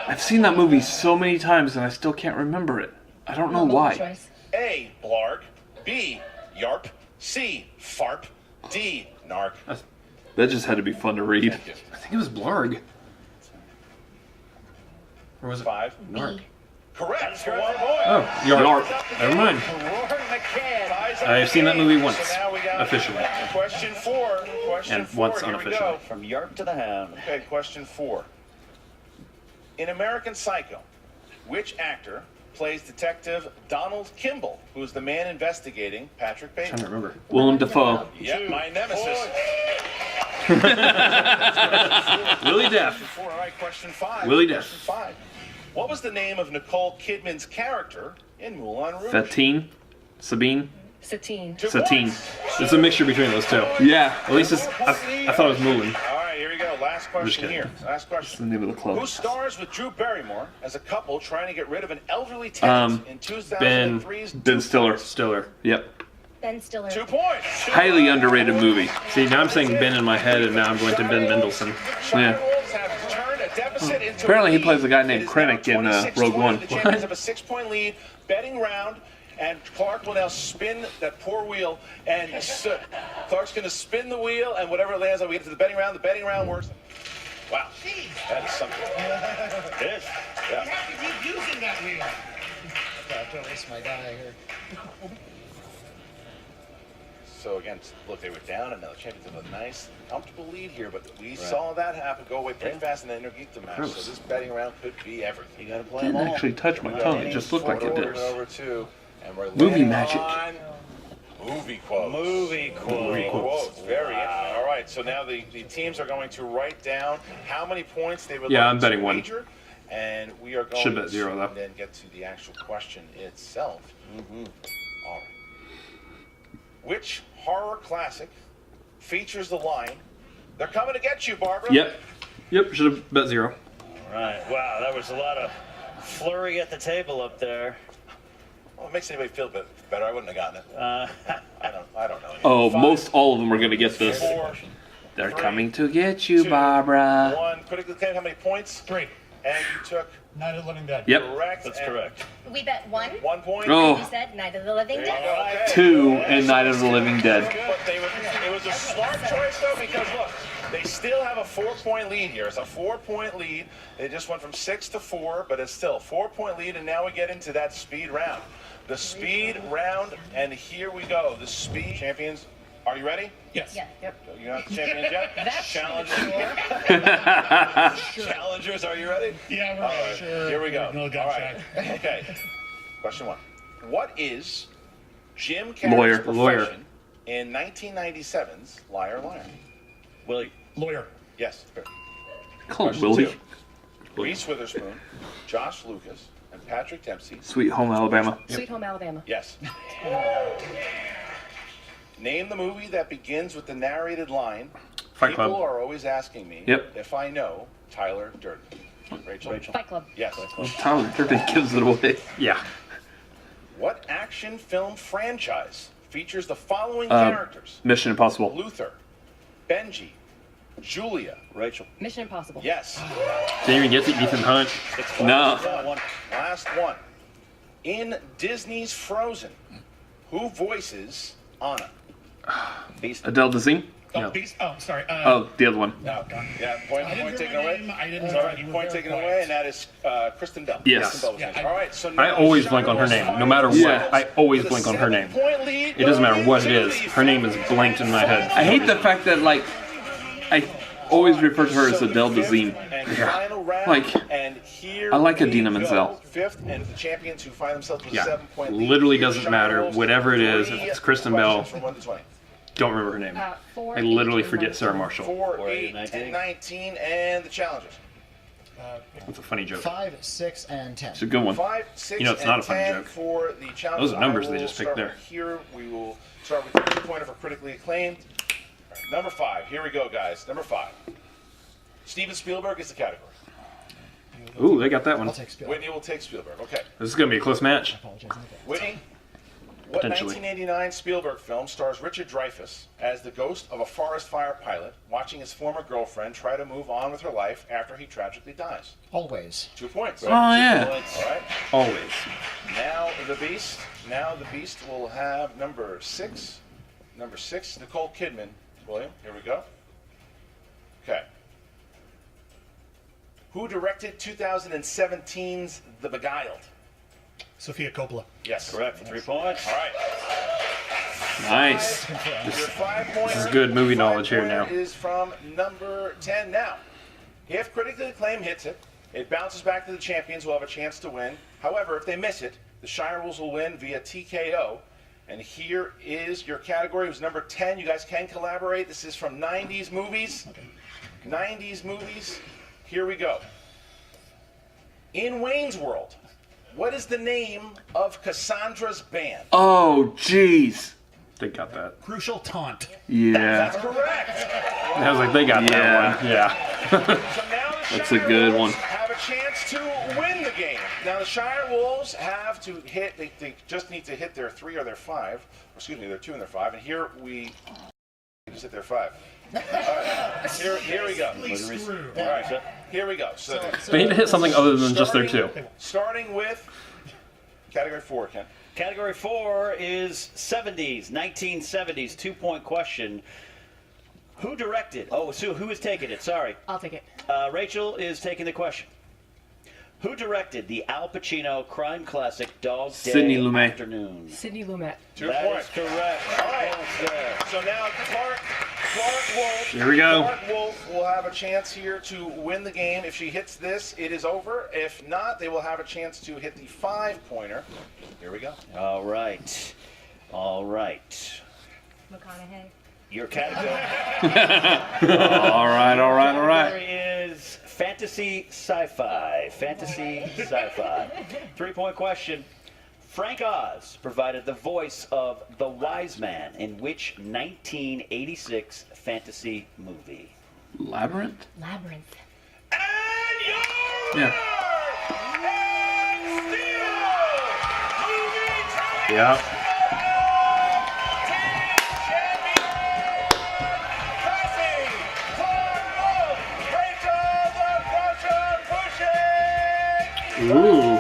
I've seen that movie so many times and I still can't remember it. I don't know Multiple why. choice. A. Blarg. B. Yarp. C. Farp. D. Narc. That just had to be fun to read. Thank you. I think it was Blarg. Or was it 5. Narc? Correct. For 1 point. Oh, Yarp. Never mind. Rory McCann. Ties up I've seen that the movie game. once, So now we got officially. Question 4. Question And 4. once Here we unofficially. go. From Yarp to the Hound. Okay, question 4. In American Psycho, which actor plays Detective Donald Kimball, who is the man investigating Patrick I'm trying to Bateman? remember. Willem Dafoe. Yep, my nemesis. Willie Deaf. 4. All right, question 5. Willie Deaf. Question 5. What was the name of Nicole Kidman's character in Moulin Rouge? Fatine? Sabine? Satine. 2 Satine. points. It's a mixture between those two. Yeah. At least it's, I thought it was Moulin. All right, here we go. Last last question here. Last That's the question. name of the club. Who stars with Drew Barrymore as a couple trying to get rid of an elderly tenant in 2003's Ben Stiller. Stiller. Yep. Ben Stiller. 2 points. Highly underrated movie. See, now I'm saying Ben in my head, and now I'm going to Ben Mendelsohn. Yeah. Shirewolves have turned a deficit into Apparently a he lead. plays a guy named It is Krennic now in 26-20. Rogue One. The champions have a 6-point lead. Betting round. And Clark will now spin that poor wheel. And Clark's going to spin the wheel, and whatever it lands on, we get to the betting round. The betting round works. Wow. That is something. It is. Yeah. You have to keep using that wheel. Don't waste my die here. So again, look, they were down, and now the champions have a nice, comfortable lead here. But we saw that happen, go away pretty fast, and then intergeek the match. Gross. So this betting round could be everything. You got to play Didn't them all. actually touch my tongue. It just looked like it did. Over two, and we're Movie landing magic. on movie quotes. Movie Movie quotes. quotes. Very interesting. All right, so now the teams are going to write down how many points they would Yeah, like I'm to betting one. wager, and we are going Should bet zero, to though. then get to the actual question itself. All right. Which horror classic features the line, "They're coming to get you, Barbara"? Yep, should have bet 0. All right. Wow, that was a lot of flurry at the table up there. Well, it makes anybody feel better. I wouldn't have gotten it. I don't know. Oh, Five, most all of them are going to get this. 4, They're 3, coming to get you, 2, Barbara. 1. Critically acclaimed, how many points? 3. And you took Night of the Living Dead. Yep. correct. That's and correct. We bet 1. 1 point. Oh. You said Night of the Living There you Dead. go. Okay. 2 and Night of the Living Dead. But it was a smart choice, though, because look, they still have a 4-point lead here. It's a 4-point lead. They just went from 6 to 4, but it's still a 4-point lead, and now we get into that speed round. The speed round, and here we go. The speed champions. Are you ready? Yes. Yeah. Yep. You're not the champions yet? That's Challengers, are you ready? Yeah, we're All right, sure. here we go. No All gun right. check. Okay. Question 1. What is Jim Lawyer. Carrey's profession in 1997's Liar Liar? Willie. Lawyer. Yes. Good. Call him Question Willie. 2. Reese Witherspoon, Josh Lucas, and Patrick Dempsey. Sweet Home Alabama. Sweet Home Alabama. Yes. Name the movie that begins with the narrated line, Fight "People Club. are always asking me Yep. if I know Tyler Durden." Rachel. Fight Club. Yes. Tyler Durden gives it away. Yeah. What action film franchise features the following characters? Mission Impossible. Luther, Benji, Julia. Rachel. Mission Impossible. Yes. Didn't even get to Ethan Hunt. No. Last one. In Disney's Frozen, who voices Anna? Beast. Adele Dazeem. Oh, No. Beast. Oh, sorry. Oh, the other one. No. Yeah, point I didn't taken hear my away. name. I didn't. Sorry, you were point very taken quiet. away, and that is Kristen Bell. Yes. Kristen Bell's Yeah, name. I- All right, so I now always blank on her name. No matter what, Yeah. I always With a blank on her name. 7-point lead It doesn't matter going what it into is. the Her name is blanked in my head. I hate the fact that, like, I always refer to her as Adele fifth Dazeem. and final round, Like, and here I like we Idina go. Menzel. Fifth, and the champions who find themselves with a Yeah. 7-point lead. Literally doesn't Shirewolves, matter. Whatever it is, if 3 it's Kristen Bell, questions from 1 to 20. don't remember her name. 4, I literally 8, and forget 19. Sarah Marshall. 4, 8, 19. 10, 19, and the challengers. That's a funny joke. 5, 6, and 10. It's a good one. 5, 6, You know, it's and not a funny 10 joke. for the challengers. Those are numbers I they will just picked start there. with Here we will start with the 2-pointer for critically acclaimed. All right, number 5. Here we go, guys. Number 5. Steven Spielberg is the category. Ooh, they got that one. I'll take Spiel. Whitney will take Spielberg. Okay. This is going to be a close match. Apologize in advance. Whitney, what Potentially. 1989 Spielberg film stars Richard Dreyfuss as the ghost of a forest fire pilot watching his former girlfriend try to move on with her life after he tragically dies? Always. 2 points. Oh, yeah. All right. Always. Now the Beast. Now the Beast will have number 6. Number 6, Nicole Kidman. William, here we go. Okay. Who directed 2017's The Beguiled? Sophia Coppola. Yes. Correct for 3 points. All right. Nice. Your 5-pointer. This is good movie knowledge here now. Is from number 10 now. If critically acclaimed hits it, it bounces back to the champions who will have a chance to win. However, if they miss it, the Shirewolves will win via TKO. And here is your category. It was number 10. You guys can collaborate. This is from 90s movies. 90s movies. Here we go. In Wayne's World, what is the name of Cassandra's band? Oh, jeez. They got that. Crucial Taunt. Yeah. That's correct. I was like, they got Yeah. that one. Yeah. That's a good one. Have a chance to win the game. Now the Shirewolves have to hit. They just need to hit their 3 or their 5. Or excuse me, their 2 and their 5. And here we just hit their 5. All right. Here we go. All right. Here we go. So They need to hit something other than just their 2. Starting with category 4, Ken. Category 4 is 70s, 1970s, 2-point question. Who directed? Oh, Sue, who is taking it? Sorry. I'll take it. Rachel is taking the question. Who directed the Al Pacino crime classic Dog Day Sidney Lumet. Afternoon? Sidney Lumet. 2 That points. is correct. All right. So now Clark Wolf. Here we go. Clark Wolf will have a chance here to win the game. If she hits this, it is over. If not, they will have a chance to hit the 5-pointer. Here we go. All right. All right. McConaughey. Your category. All right. Category is fantasy sci-fi. Fantasy sci-fi. 3-point question. Frank Oz provided the voice of the Wise Man in which 1986 fantasy movie? Labyrinth? Labyrinth. Yeah. Yeah. Ooh.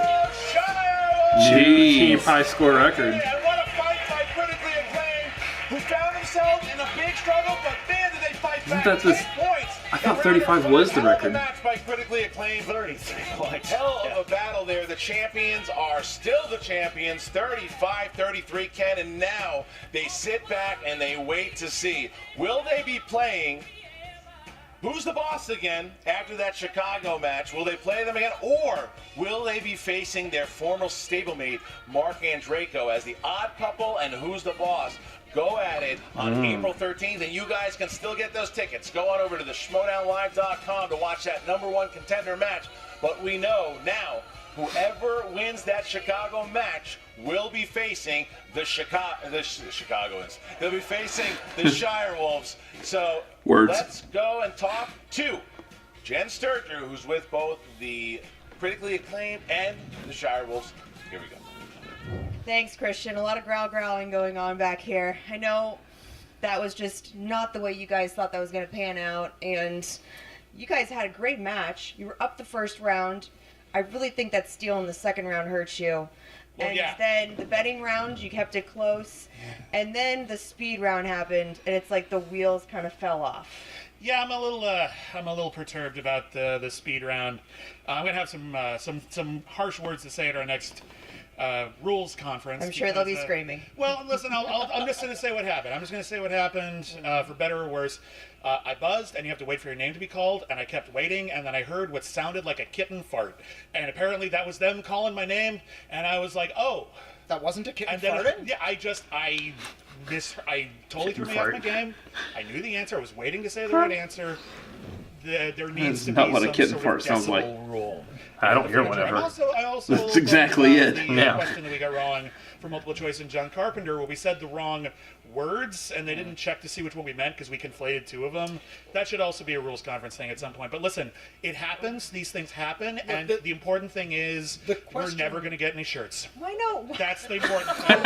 Team Jeez. high score record. And what a fight by critically acclaimed, who found themselves in a big struggle, but man, did they fight back. that this- 10 points. I thought 35 was the Hell of a record. match by critically acclaimed. 33 points. Hell of a battle there. The champions are still the champions, 35-33, Ken, and now they sit back and they wait to see. Will they be playing Who's the Boss again after that Chicago match? Will they play them again, or will they be facing their former stablemate, Mark Andreyko, as the odd couple and Who's the Boss? Go at it on April 13th, and you guys can still get those tickets. Go on over to the Schmoedownlive.com to watch that #1 contender match. But we know now, whoever wins that Chicago match will be facing the Chicagoans. They'll be facing the Shirewolves. So Words. let's go and talk to Jen Sturger, who's with both the critically acclaimed and the Shirewolves. Here we go. Thanks, Christian. A lot of growling going on back here. I know that was just not the way you guys thought that was going to pan out, and you guys had a great match. You were up the first round. I really think that steal in the second round hurt you. Well, And yeah. then the betting round, you kept it close. And then the speed round happened, and it's like the wheels kind of fell off. Yeah, I'm a little perturbed about the speed round. I'm gonna have some harsh words to say at our next rules conference. I'm sure they'll be because, screaming. Well, listen, I'm just going to say what happened. I'm just going to say what happened, for better or worse. I buzzed, and you have to wait for your name to be called, and I kept waiting, and then I heard what sounded like a kitten fart. And apparently that was them calling my name, and I was like, oh. That wasn't a kitten And then, farting? yeah, I totally threw me off my game. I knew the answer. I was waiting to say the right answer. There needs to be not what a some kitten sort fart of sounds like. decibel rule. I don't hear I whatever. also That's exactly learned it. The Yeah. question that we got wrong for multiple choice in John Carpenter, where we said the wrong words, and they didn't check to see which one we meant because we conflated two of them. That should also be a rules conference thing at some point. But listen, it happens. These things happen, and the important thing is we're never going to get any shirts. Why no? That's the important thing.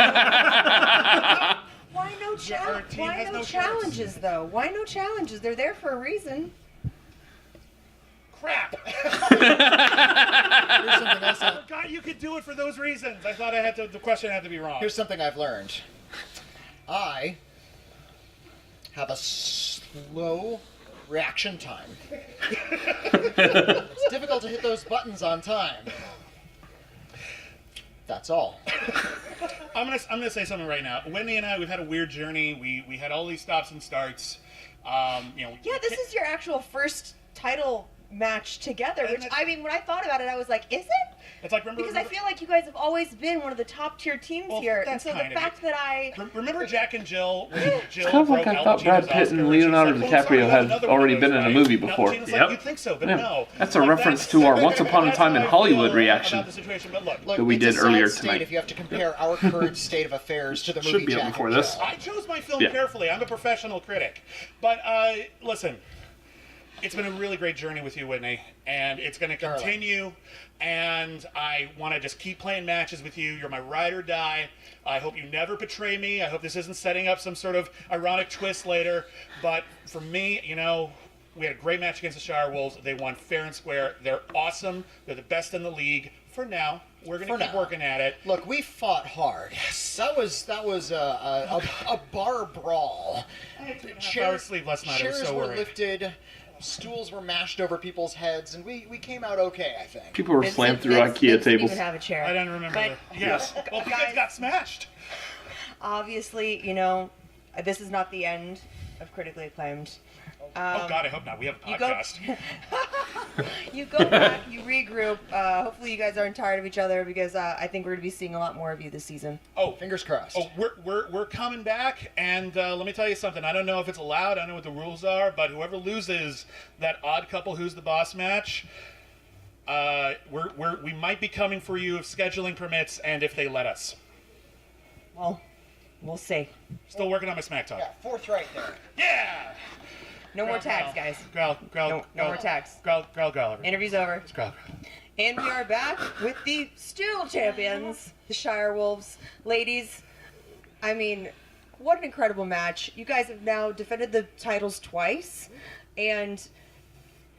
Why no, Our team has no challenges, though? Why no challenges? They're there for a reason. Crap. Here's something else. I forgot you could do it for those reasons. I thought the question had to be wrong. Here's something I've learned. I have a slow reaction time. It's difficult to hit those buttons on time. That's all. I'm gonna say something right now. Wendy and I, we've had a weird journey. We had all these stops and starts. Yeah, this is your actual first title match together, which, I mean, when I thought about it, I was like, is it? It's like, Because I feel like you guys have always been one of the top tier teams here, and that's so the kind of fact that I... Remember Jack and Jill? When Jill It's kind of like broke I thought Al Brad Pacino's Pitt Oscar, and and she's Leonardo like, "Oh, sorry, DiCaprio we have had another already one of been those, in a right?" movie And before. Alcino's like, you'd think so, but Yeah. no. That's a Like, reference to our Once Upon a that's Time in how I Hollywood feel reaction about the situation, but look, that we it's did a sad earlier state tonight. if you have to compare our current state of affairs to the Should movie be up Jack before and this. Jill. I chose my film Yeah. carefully. I'm a professional critic. But listen, It's been a really great journey with you, Whitney, and it's going to continue. And I want to just keep playing matches with you. You're my ride or die. I hope you never betray me. I hope this isn't setting up some sort of ironic twist later. But for me, you know, we had a great match against the Shirewolves. They won fair and square. They're awesome. They're the best in the league. For now, we're going to keep working at it. Look, we fought hard. Yes. That was a bar brawl. I had 2.5 hours sleep last night. I was so Chairs were worried. lifted. Stools were mashed over people's heads, and we came out okay, I think. People were slammed through IKEA tables. Didn't even have a chair. I don't remember. Yes. Well, guys got smashed. Obviously, you know, this is not the end of Critically Acclaimed. Oh God, I hope not. We have a podcast. You go back, you regroup. Hopefully, you guys aren't tired of each other because I think we're going to be seeing a lot more of you this season. Oh, fingers crossed. Oh, we're coming back, and let me tell you something. I don't know if it's allowed. I don't know what the rules are, but whoever loses that odd couple who's the boss match, we might be coming for you if scheduling permits and if they let us. Well, we'll see. Still working on my smack talk. Yeah, fourth right there. Yeah. No more tags, guys. Growl. No more tags. Growl. Interview's over. Growl. And we are back with the still champions, the Shirewolves. Ladies, I mean, what an incredible match. You guys have now defended the titles twice. And,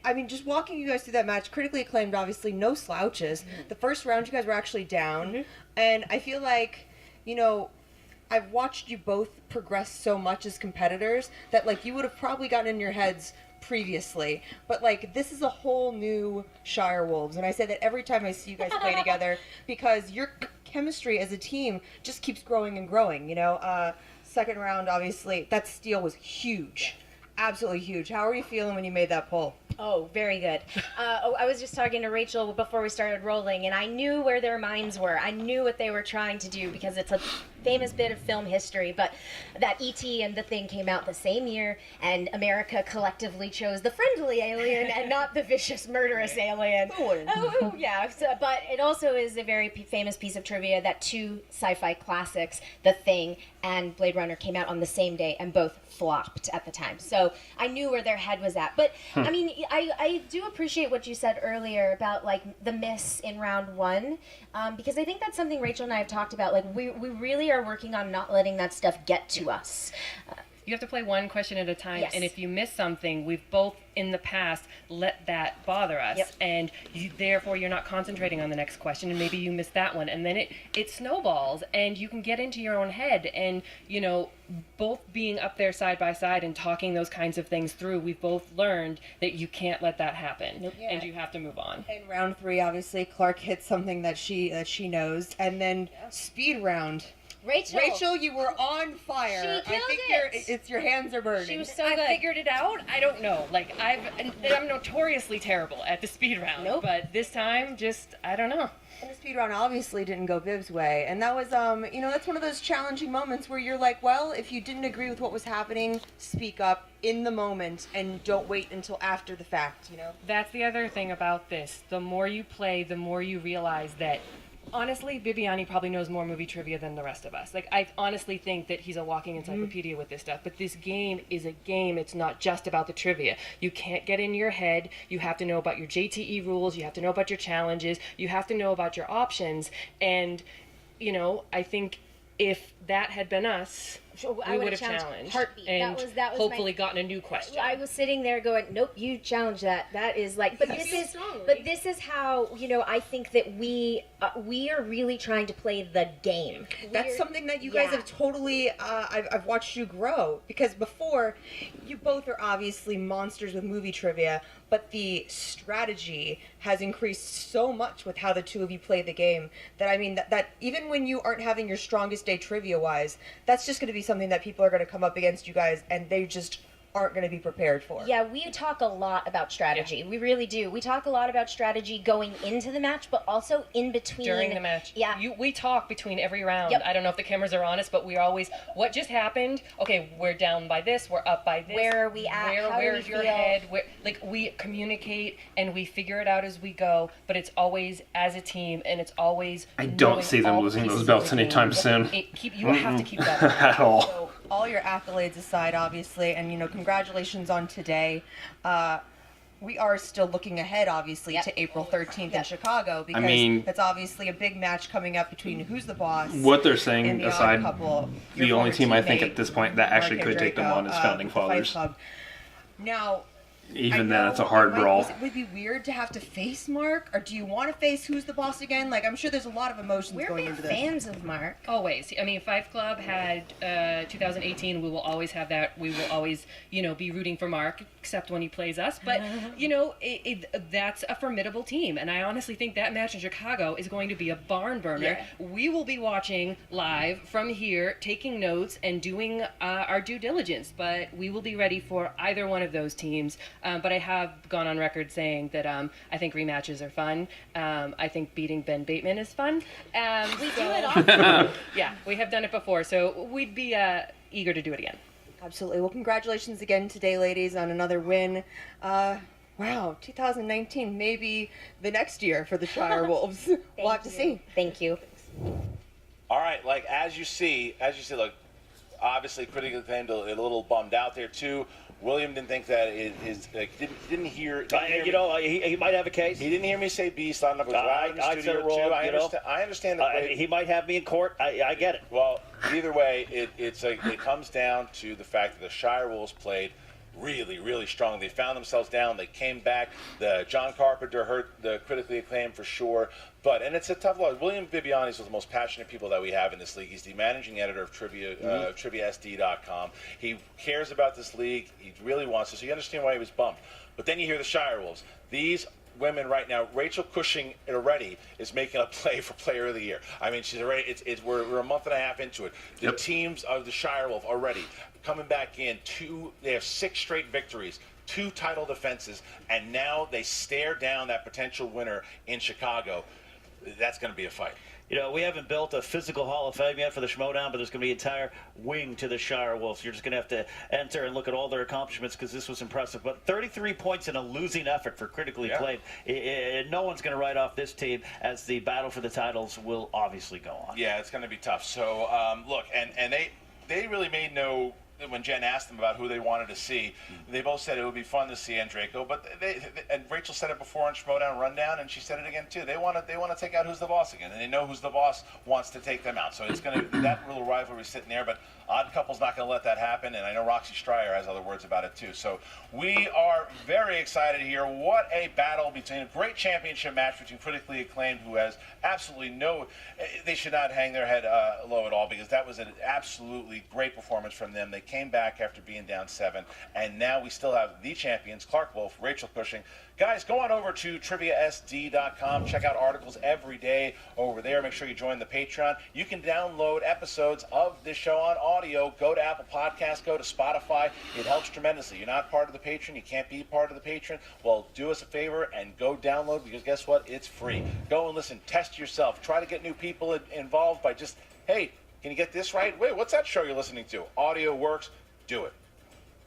I mean, just walking you guys through that match, Critically Acclaimed, obviously, no slouches. Mm-hmm. The first round, you guys were actually down. Mm-hmm. And I feel like, you know, I've watched you both progress so much as competitors that, like, you would have probably gotten in your heads previously. But, like, this is a whole new Shirewolves. And I say that every time I see you guys play together because your chemistry as a team just keeps growing and growing, you know? Second round, obviously, that steal was huge. Absolutely huge. How are you feeling when you made that pull? Oh, very good. I was just talking to Rachel before we started rolling, and I knew where their minds were. I knew what they were trying to do because it's a famous bit of film history, but that E.T. and the Thing came out the same year, and America collectively chose the friendly alien and not the vicious, murderous alien. Oh, yeah. So, but it also is a very famous piece of trivia that two sci-fi classics, The Thing and Blade Runner, came out on the same day, and both flopped at the time. So I knew where their head was at. But, I mean, I do appreciate what you said earlier about, like, the miss in round one, because I think that's something Rachel and I have talked about. Like, we really are working on not letting that stuff get to us. You have to play one question at a time, Yes. and if you miss something, we've both in the past let that bother us, Yep. and therefore you're not concentrating on the next question, and maybe you miss that one, and then it snowballs, and you can get into your own head, and, you know, both being up there side by side and talking those kinds of things through, we've both learned that you can't let that happen, Nope. and you have to move on. In round three, obviously, Clark hits something that she knows. And then speed round. Rachel, you were on fire. She killed I think it. it's your hands are burning. She was so I good. figured It out. I don't know. Like, I'm notoriously terrible at the speed round. Nope. But this time, I don't know. And the speed round obviously didn't go Bib's way, and that was you know, that's one of those challenging moments where you're like, well, if you didn't agree with what was happening, speak up in the moment and don't wait until after the fact, you know. That's the other thing about this. The more you play, the more you realize that, honestly, Bibiani probably knows more movie trivia than the rest of us. Like, I honestly think that he's a walking encyclopedia with this stuff. But this game is a game. It's not just about the trivia. You can't get in your head. You have to know about your JTE rules. You have to know about your challenges. You have to know about your options. And, you know, I think if that had been us, we would have challenged Heartbeat. and that was hopefully gotten a new question. I was sitting there going, nope, you challenge that. That is like, but this is how, you know, I think that we are really trying to play the game. That's something that you guys have totally, I've watched you grow, because before, you both are obviously monsters with movie trivia, but the strategy has increased so much with how the two of you play the game that, I mean, that even when you aren't having your strongest day trivia-wise, that's just going to be something that people are going to come up against you guys, and they just aren't going to be prepared for. Yeah, we talk a lot about strategy. Yeah. We really do. We talk a lot about strategy going into the match, but also in between. During the match. Yeah. We talk between every round. Yep. I don't know if the cameras are on us, but we're always, what just happened? Okay, we're down by this, we're up by this. Where are we at? Where's your head? Like, we communicate and we figure it out as we go, but it's always as a team, and it's always... I don't see them losing those belts anytime soon. You have to keep that at all. So, all your accolades aside, obviously, and, you know, congratulations on today. we are still looking ahead, obviously, to April 13th in Chicago, because that's obviously a big match coming up between Who's the Boss. What they're saying, and the aside, Odd Couple, the your only former team I think teammate, at this point that actually Mark could take them on is Andreyko, Founding the Fight Fathers. Club. Now, Even then, it's a hard brawl. Would it be weird to have to face Mark, or do you want to face Who's the Boss again? Like, I'm sure there's a lot of emotions going into this. We're big fans of Mark. Always. I mean, Fight Club had 2018. We will always have that. We will always, be rooting for Mark, except when he plays us. But, that's a formidable team. And I honestly think that match in Chicago is going to be a barn burner. Yeah. We will be watching live from here, taking notes, and doing our due diligence. But we will be ready for either one of those teams. But I have gone on record saying that I think rematches are fun. I think beating Ben Bateman is fun. We do it often. Yeah, we have done it before, so we'd be eager to do it again. Absolutely. Well, congratulations again today, ladies, on another win. Wow, 2019, maybe the next year for the Shirewolves. We'll have to see. Thank you. All right, like as you see, look, obviously critically acclaimed, a little bummed out there too. William didn't think that didn't hear. He might have a case. He didn't hear me say beast. I don't know if it was right in the I said studio it wrong. too. I understand that. He might have me in court. I get it. Well, either way, it comes down to the fact that the Shirewolves played really, really strong. They found themselves down. They came back. The John Carpenter hurt the critically acclaimed for sure. And it's a tough loss. William Bibiani is one of the most passionate people that we have in this league. He's the managing editor of TriviaSD.com. He cares about this league. He really wants to. So you understand why he was bummed. But then you hear the Shirewolves. These women right now, Rachel Cushing already is making a play for Player of the Year. I mean, she's already. We're a month and a half into it. The teams of the Shirewolf already coming back in. They have 6 straight victories. 2 title defenses, and now they stare down that potential winner in Chicago. That's going to be a fight. We haven't built a physical Hall of Fame yet for the Schmoedown, but there's going to be an entire wing to the Shirewolves. You're just going to have to enter and look at all their accomplishments because this was impressive. But 33 points in a losing effort for critically acclaimed. No one's going to write off this team, as the battle for the titles will obviously go on. Yeah, it's going to be tough. So, look, and they really made no... When Jen asked them about who they wanted to see, they both said it would be fun to see Andreyko. But and Rachel said it before on Schmoedown Rundown, and she said it again too. They want to take out Who's the Boss again, and they know Who's the Boss wants to take them out. So it's going to that little rivalry sitting there. But Odd Couple's not going to let that happen, and I know Roxy Stryer has other words about it too. So we are very excited here. What a battle between a great championship match between critically acclaimed, who has absolutely no. They should not hang their head low at all, because that was an absolutely great performance from them. They came back after being down 7, and now we still have the champions, Clark Wolf, Rachel Cushing. Guys, go on over to TriviaSD.com. Check out articles every day over there. Make sure you join the Patreon. You can download episodes of this show on audio. Go to Apple Podcasts. Go to Spotify. It helps tremendously. You're not part of the Patreon. You can't be part of the Patreon. Well, do us a favor and go download, because guess what? It's free. Go and listen. Test yourself. Try to get new people involved by just, hey, can you get this right? Wait, what's that show you're listening to? Audio works. Do it.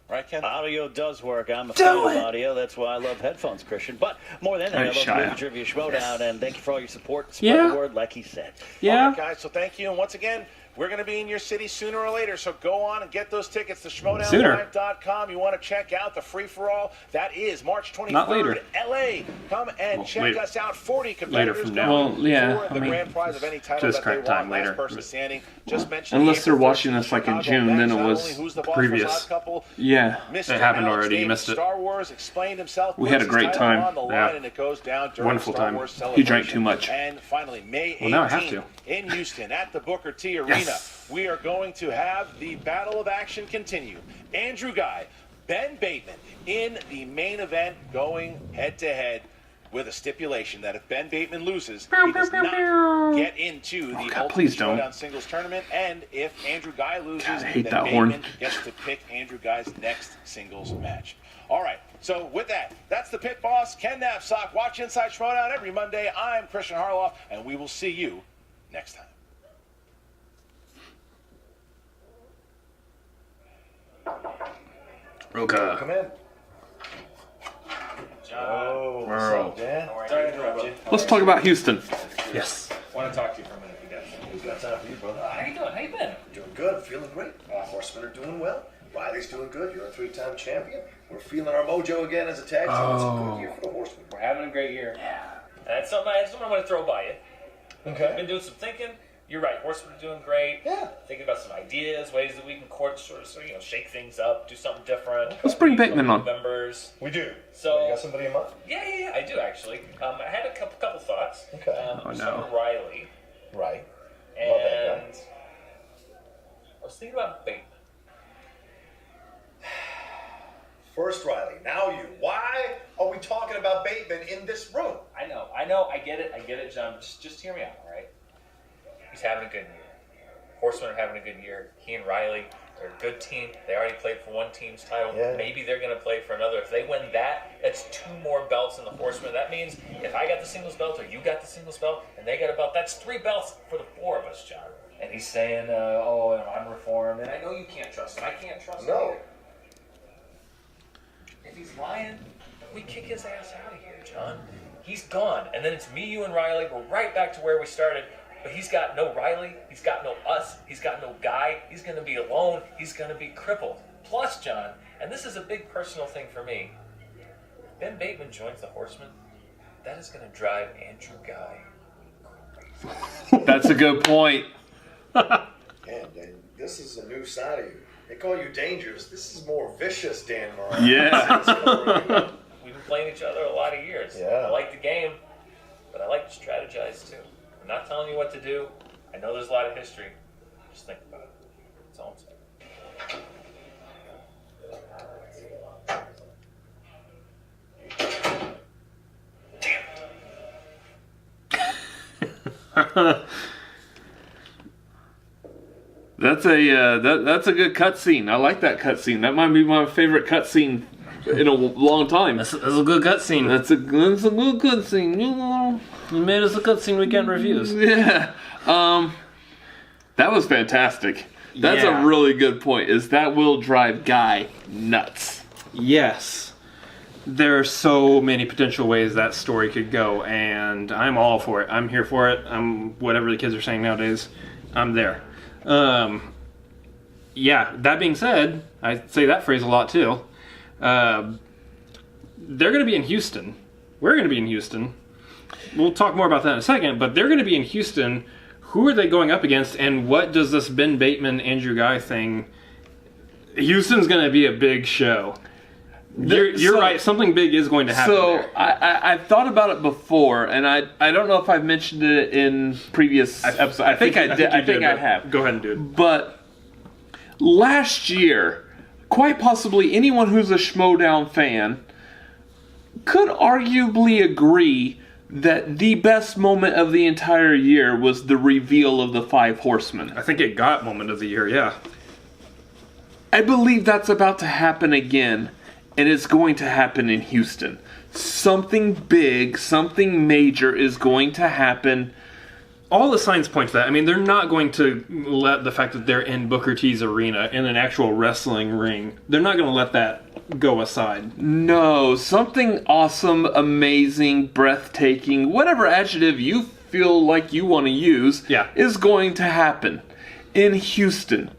Right, Ken? Audio does work. I'm a fan of audio. That's why I love headphones, Christian. But more than that, I love Movie Trivia Schmoedown, and thank you for all your support. Spread the word, like he said. Yeah. All right, guys, so thank you. And once again, we're going to be in your city sooner or later, so go on and get those tickets to Schmoedownlive.com. You want to check out the free-for-all? That is March 23rd, L.A. Come and check us out. 40 competitors for the grand prize of any title that they want. Last person standing. Just mention unless they're watching this like in June, then it was the previous. Yeah, it happened already. You missed it. Star Wars explained himself. We had a great time. And it goes down during wonderful Star time. Wars He drank too much. And finally, May 18th, now I have to. in Houston at the Booker T Arena. We are going to have the battle of action continue. Andrew Guy, Ben Bateman in the main event, going head-to-head with a stipulation that if Ben Bateman loses, he does not get into the Ultimate Showdown Singles Tournament, and if Andrew Guy loses, then Bateman gets to pick Andrew Guy's next singles match. All right, so with that, that's the Pit Boss, Ken Knapsack. Watch Inside Schmoedown every Monday. I'm Christian Harloff, and we will see you next time. Roka. Come in. Oh, what's up, Dan? Sorry to interrupt you. Let's talk about Houston. Yes. I want to talk to you for a minute if you got time. Who's got time for you, brother? How you doing? How you been? Doing good. I'm feeling great. Horsemen are doing well. Riley's doing good. You're a 3-time champion. We're feeling our mojo again as a tag team. It's a good year for the Horsemen. We're having a great year. Yeah. That's something I want to throw by you. Okay. Been doing some thinking. You're right. Horsemen are doing great. Yeah. Thinking about some ideas, ways that we can sort of shake things up, do something different. Let's bring Bateman on. Members. We do. So You got somebody in mind? Yeah, I do actually. I had a couple thoughts. Okay. Riley. Right. And Love that guy. I was thinking about Bateman. First Riley, now you. Why are we talking about Bateman in this room? I know. I get it, John. Just hear me out, all right? He's having a good year. Horsemen are having a good year. He and Riley, they're a good team. They already played for one team's title. Yeah. Maybe they're going to play for another. If they win that's 2 more belts in the Horsemen. That means if I got the singles belt or you got the singles belt and they got a belt, that's 3 belts for the 4 of us, John. And he's saying, I'm reformed. And I know you can't trust him. I can't trust him either. If he's lying, we kick his ass out of here, John. He's gone. And then it's me, you, and Riley. We're right back to where we started. But he's got no Riley. He's got no us. He's got no guy. He's going to be alone. He's going to be crippled. Plus, John, and this is a big personal thing for me, Ben Bateman joins the Horsemen. That is going to drive Andrew Guy crazy. That's a good point. And this is a new side of you. They call you dangerous. This is more vicious, Dan Moran. Yeah. We've been playing each other a lot of years. Yeah. I like the game, but I like to strategize too. I'm not telling you what to do. I know there's a lot of history. Just think about it. That's all I'm saying. That's a good cutscene. I like that cutscene. That might be my favorite cutscene in a long time. That's a good cutscene. That's a good cutscene. You made us a cutscene weekend reviews. Yeah. That was fantastic. That's a really good point. Is that will drive Guy nuts? Yes. There are so many potential ways that story could go, and I'm all for it. I'm here for it. I'm whatever the kids are saying nowadays. I'm there. Yeah, that being said, I say that phrase a lot too. They're going to be in Houston. We're going to be in Houston. We'll talk more about that in a second, but they're going to be in Houston. Who are they going up against, and what does this Ben Bateman, Andrew Guy thing... Houston's going to be a big show. You're right, something big is going to happen there. I've thought about it before, and I don't know if I've mentioned it in previous episodes. I think I did. I think I have. Go ahead and do it. But last year, quite possibly anyone who's a Schmoedown fan could arguably agree that the best moment of the entire year was the reveal of the 5 Horsemen. I think it got moment of the year, yeah. I believe that's about to happen again, and it's going to happen in Houston. Something big, something major is going to happen. All the signs point to that. I mean, they're not going to let the fact that they're in Booker T's arena, in an actual wrestling ring, they're not going to let that go aside. No, something awesome, amazing, breathtaking, whatever adjective you feel like you want to use, is going to happen in Houston.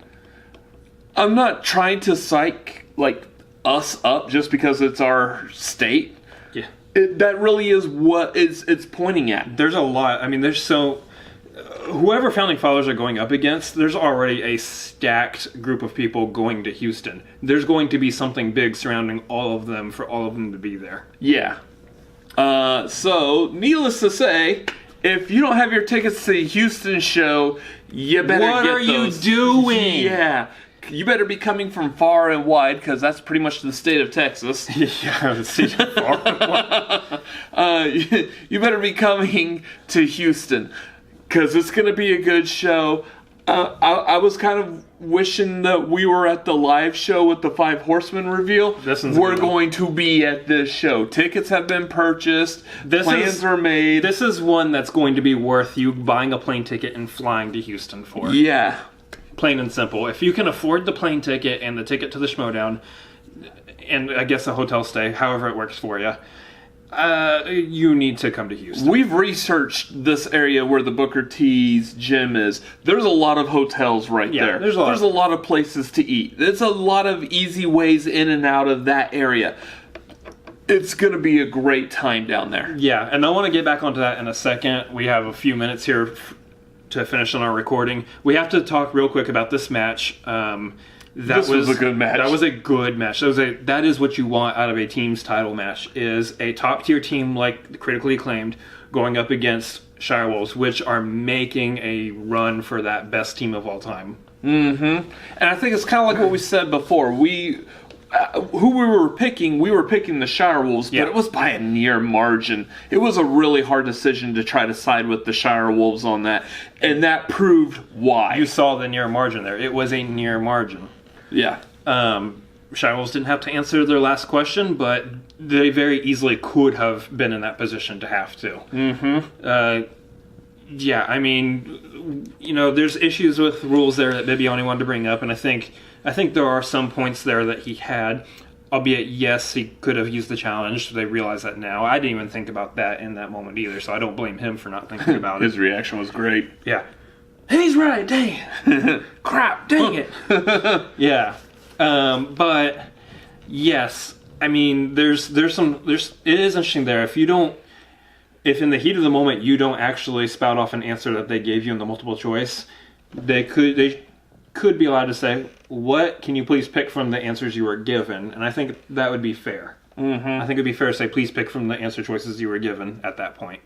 I'm not trying to psych us up just because it's our state. Yeah, that really is what it's pointing at. There's a lot. I mean, there's whoever Founding Fathers are going up against, there's already a stacked group of people going to Houston. There's going to be something big surrounding all of them for all of them to be there. Yeah. So, needless to say, if you don't have your tickets to the Houston show, you better get those. What are you doing? Yeah. You better be coming from far and wide, because that's pretty much the state of Texas. Yeah, the state of far and wide. You better be coming to Houston, because it's going to be a good show. I was kind of wishing that we were at the live show with the 5 Horsemen reveal. We're going to be at this show. Tickets have been purchased. Plans are made. This is one that's going to be worth you buying a plane ticket and flying to Houston for. Yeah. Plain and simple. If you can afford the plane ticket and the ticket to the Schmoedown, and I guess a hotel stay, however it works for you, You need to come to Houston. We've researched this area where the Booker T's gym is. There's a lot of hotels right there. There's a lot of places to eat. There's a lot of easy ways in and out of that area. It's going to be a great time down there. Yeah, and I want to get back onto that in a second. We have a few minutes here to finish on our recording. We have to talk real quick about this match. This was a good match. That was a good match. That is what you want out of a team's title match, is a top-tier team like Critically Acclaimed going up against Shirewolves, which are making a run for that best team of all time. Mm-hmm. And I think it's kind of like what we said before. Who we were picking the Shirewolves, but it was by a near margin. It was a really hard decision to try to side with the Shirewolves on that, and that proved why. You saw the near margin there. It was a near margin. Yeah. Shirewolves didn't have to answer their last question, but they very easily could have been in that position to have to. Mm-hmm. Yeah, I mean, there's issues with rules there that Bibiani wanted to bring up, and I think there are some points there that he had, albeit, yes, he could have used the challenge. They realize that now. I didn't even think about that in that moment either, so I don't blame him for not thinking about it. His reaction was great. Yeah. He's right, dang. Crap, dang it. Yeah. But, yes, I mean, it is interesting there. If in the heat of the moment you don't actually spout off an answer that they gave you in the multiple choice, they could be allowed to say, what can you please pick from the answers you were given? And I think that would be fair. Mm-hmm. I think it would be fair to say, please pick from the answer choices you were given at that point.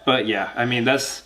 But yeah, I mean, that's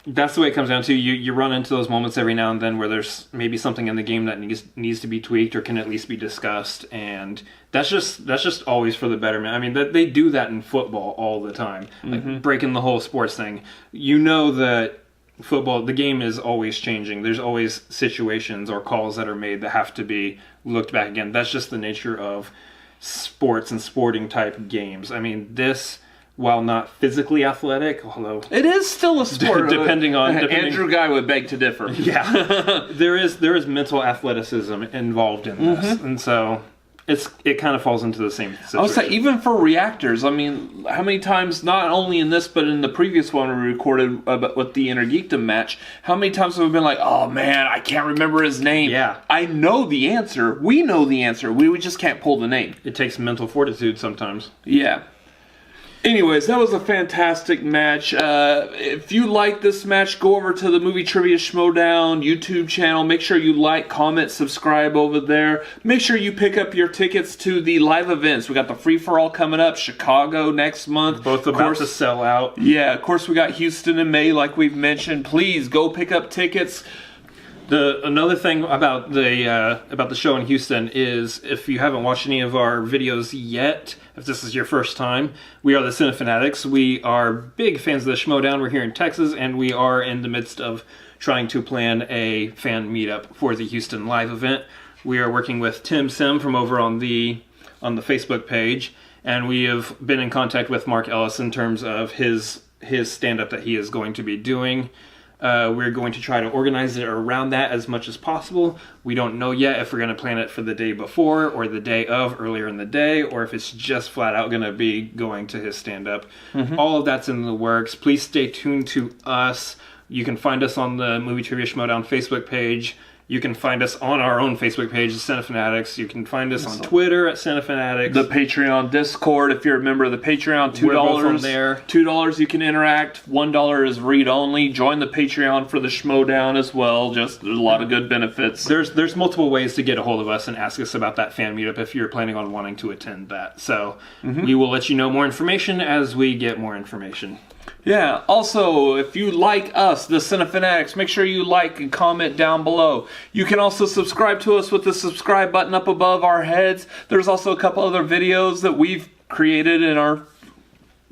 the way it comes down to. You run into those moments every now and then where there's maybe something in the game that needs to be tweaked or can at least be discussed, and that's just always for the betterment. I mean, they do that in football all the time, like breaking the whole sports thing. You know that football, the game is always changing. There's always situations or calls that are made that have to be looked back again. That's just the nature of sports and sporting type games. I mean, this, while not physically athletic, although it is still a sport, depending Andrew Guy would beg to differ. Yeah, there is mental athleticism involved in this, and so it kind of falls into the same situation. I would say, even for reactors, I mean, how many times, not only in this, but in the previous one we recorded with the Inner Geekdom match, how many times have we been like, oh man, I can't remember his name. Yeah. I know the answer. We know the answer. We just can't pull the name. It takes mental fortitude sometimes. Yeah. Anyways, that was a fantastic match. If you like this match, go over to the Movie Trivia Schmoedown YouTube channel. Make sure you like, comment, subscribe over there. Make sure you pick up your tickets to the live events. We got the free-for-all coming up, Chicago next month. Both about to sell out. Yeah, of course we got Houston in May, like we've mentioned. Please go pick up tickets. Another thing about the show in Houston is, if you haven't watched any of our videos yet, if this is your first time, we are the Cinefanatics. We are big fans of the Schmoedown. We're here in Texas, and we are in the midst of trying to plan a fan meetup for the Houston live event. We are working with Tim Sim from over on the Facebook page, and we have been in contact with Mark Ellis in terms of his stand-up that he is going to be doing. We're going to try to organize it around that as much as possible. We don't know yet if we're going to plan it for the day before or the day of, earlier in the day, or if it's just flat out going to be going to his stand-up. All of that's in the works. Please stay tuned to us. You can find us on the Movie Trivia Schmoedown Facebook page. You can find us on our own Facebook page, Cinefanatics. You can find us on Twitter at Cinefanatics. The Patreon Discord, if you're a member of the Patreon, $2. We're both on there. $2 you can interact. $1 is read only. Join the Patreon for the Schmoedown as well. Just there's a lot of good benefits. There's multiple ways to get a hold of us and ask us about that fan meetup if you're planning on wanting to attend that. So we will let you know more information as we get more information. Yeah, also, if you like us, the Cinefanatics, make sure you like and comment down below. You can also subscribe to us with the subscribe button up above our heads. There's also a couple other videos that we've created in our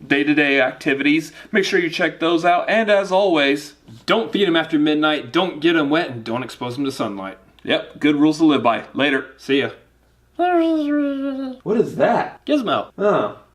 day-to-day activities. Make sure you check those out. And as always, don't feed them after midnight, don't get them wet, and don't expose them to sunlight. Yep, good rules to live by. Later. See ya. What is that? Gizmo. Oh.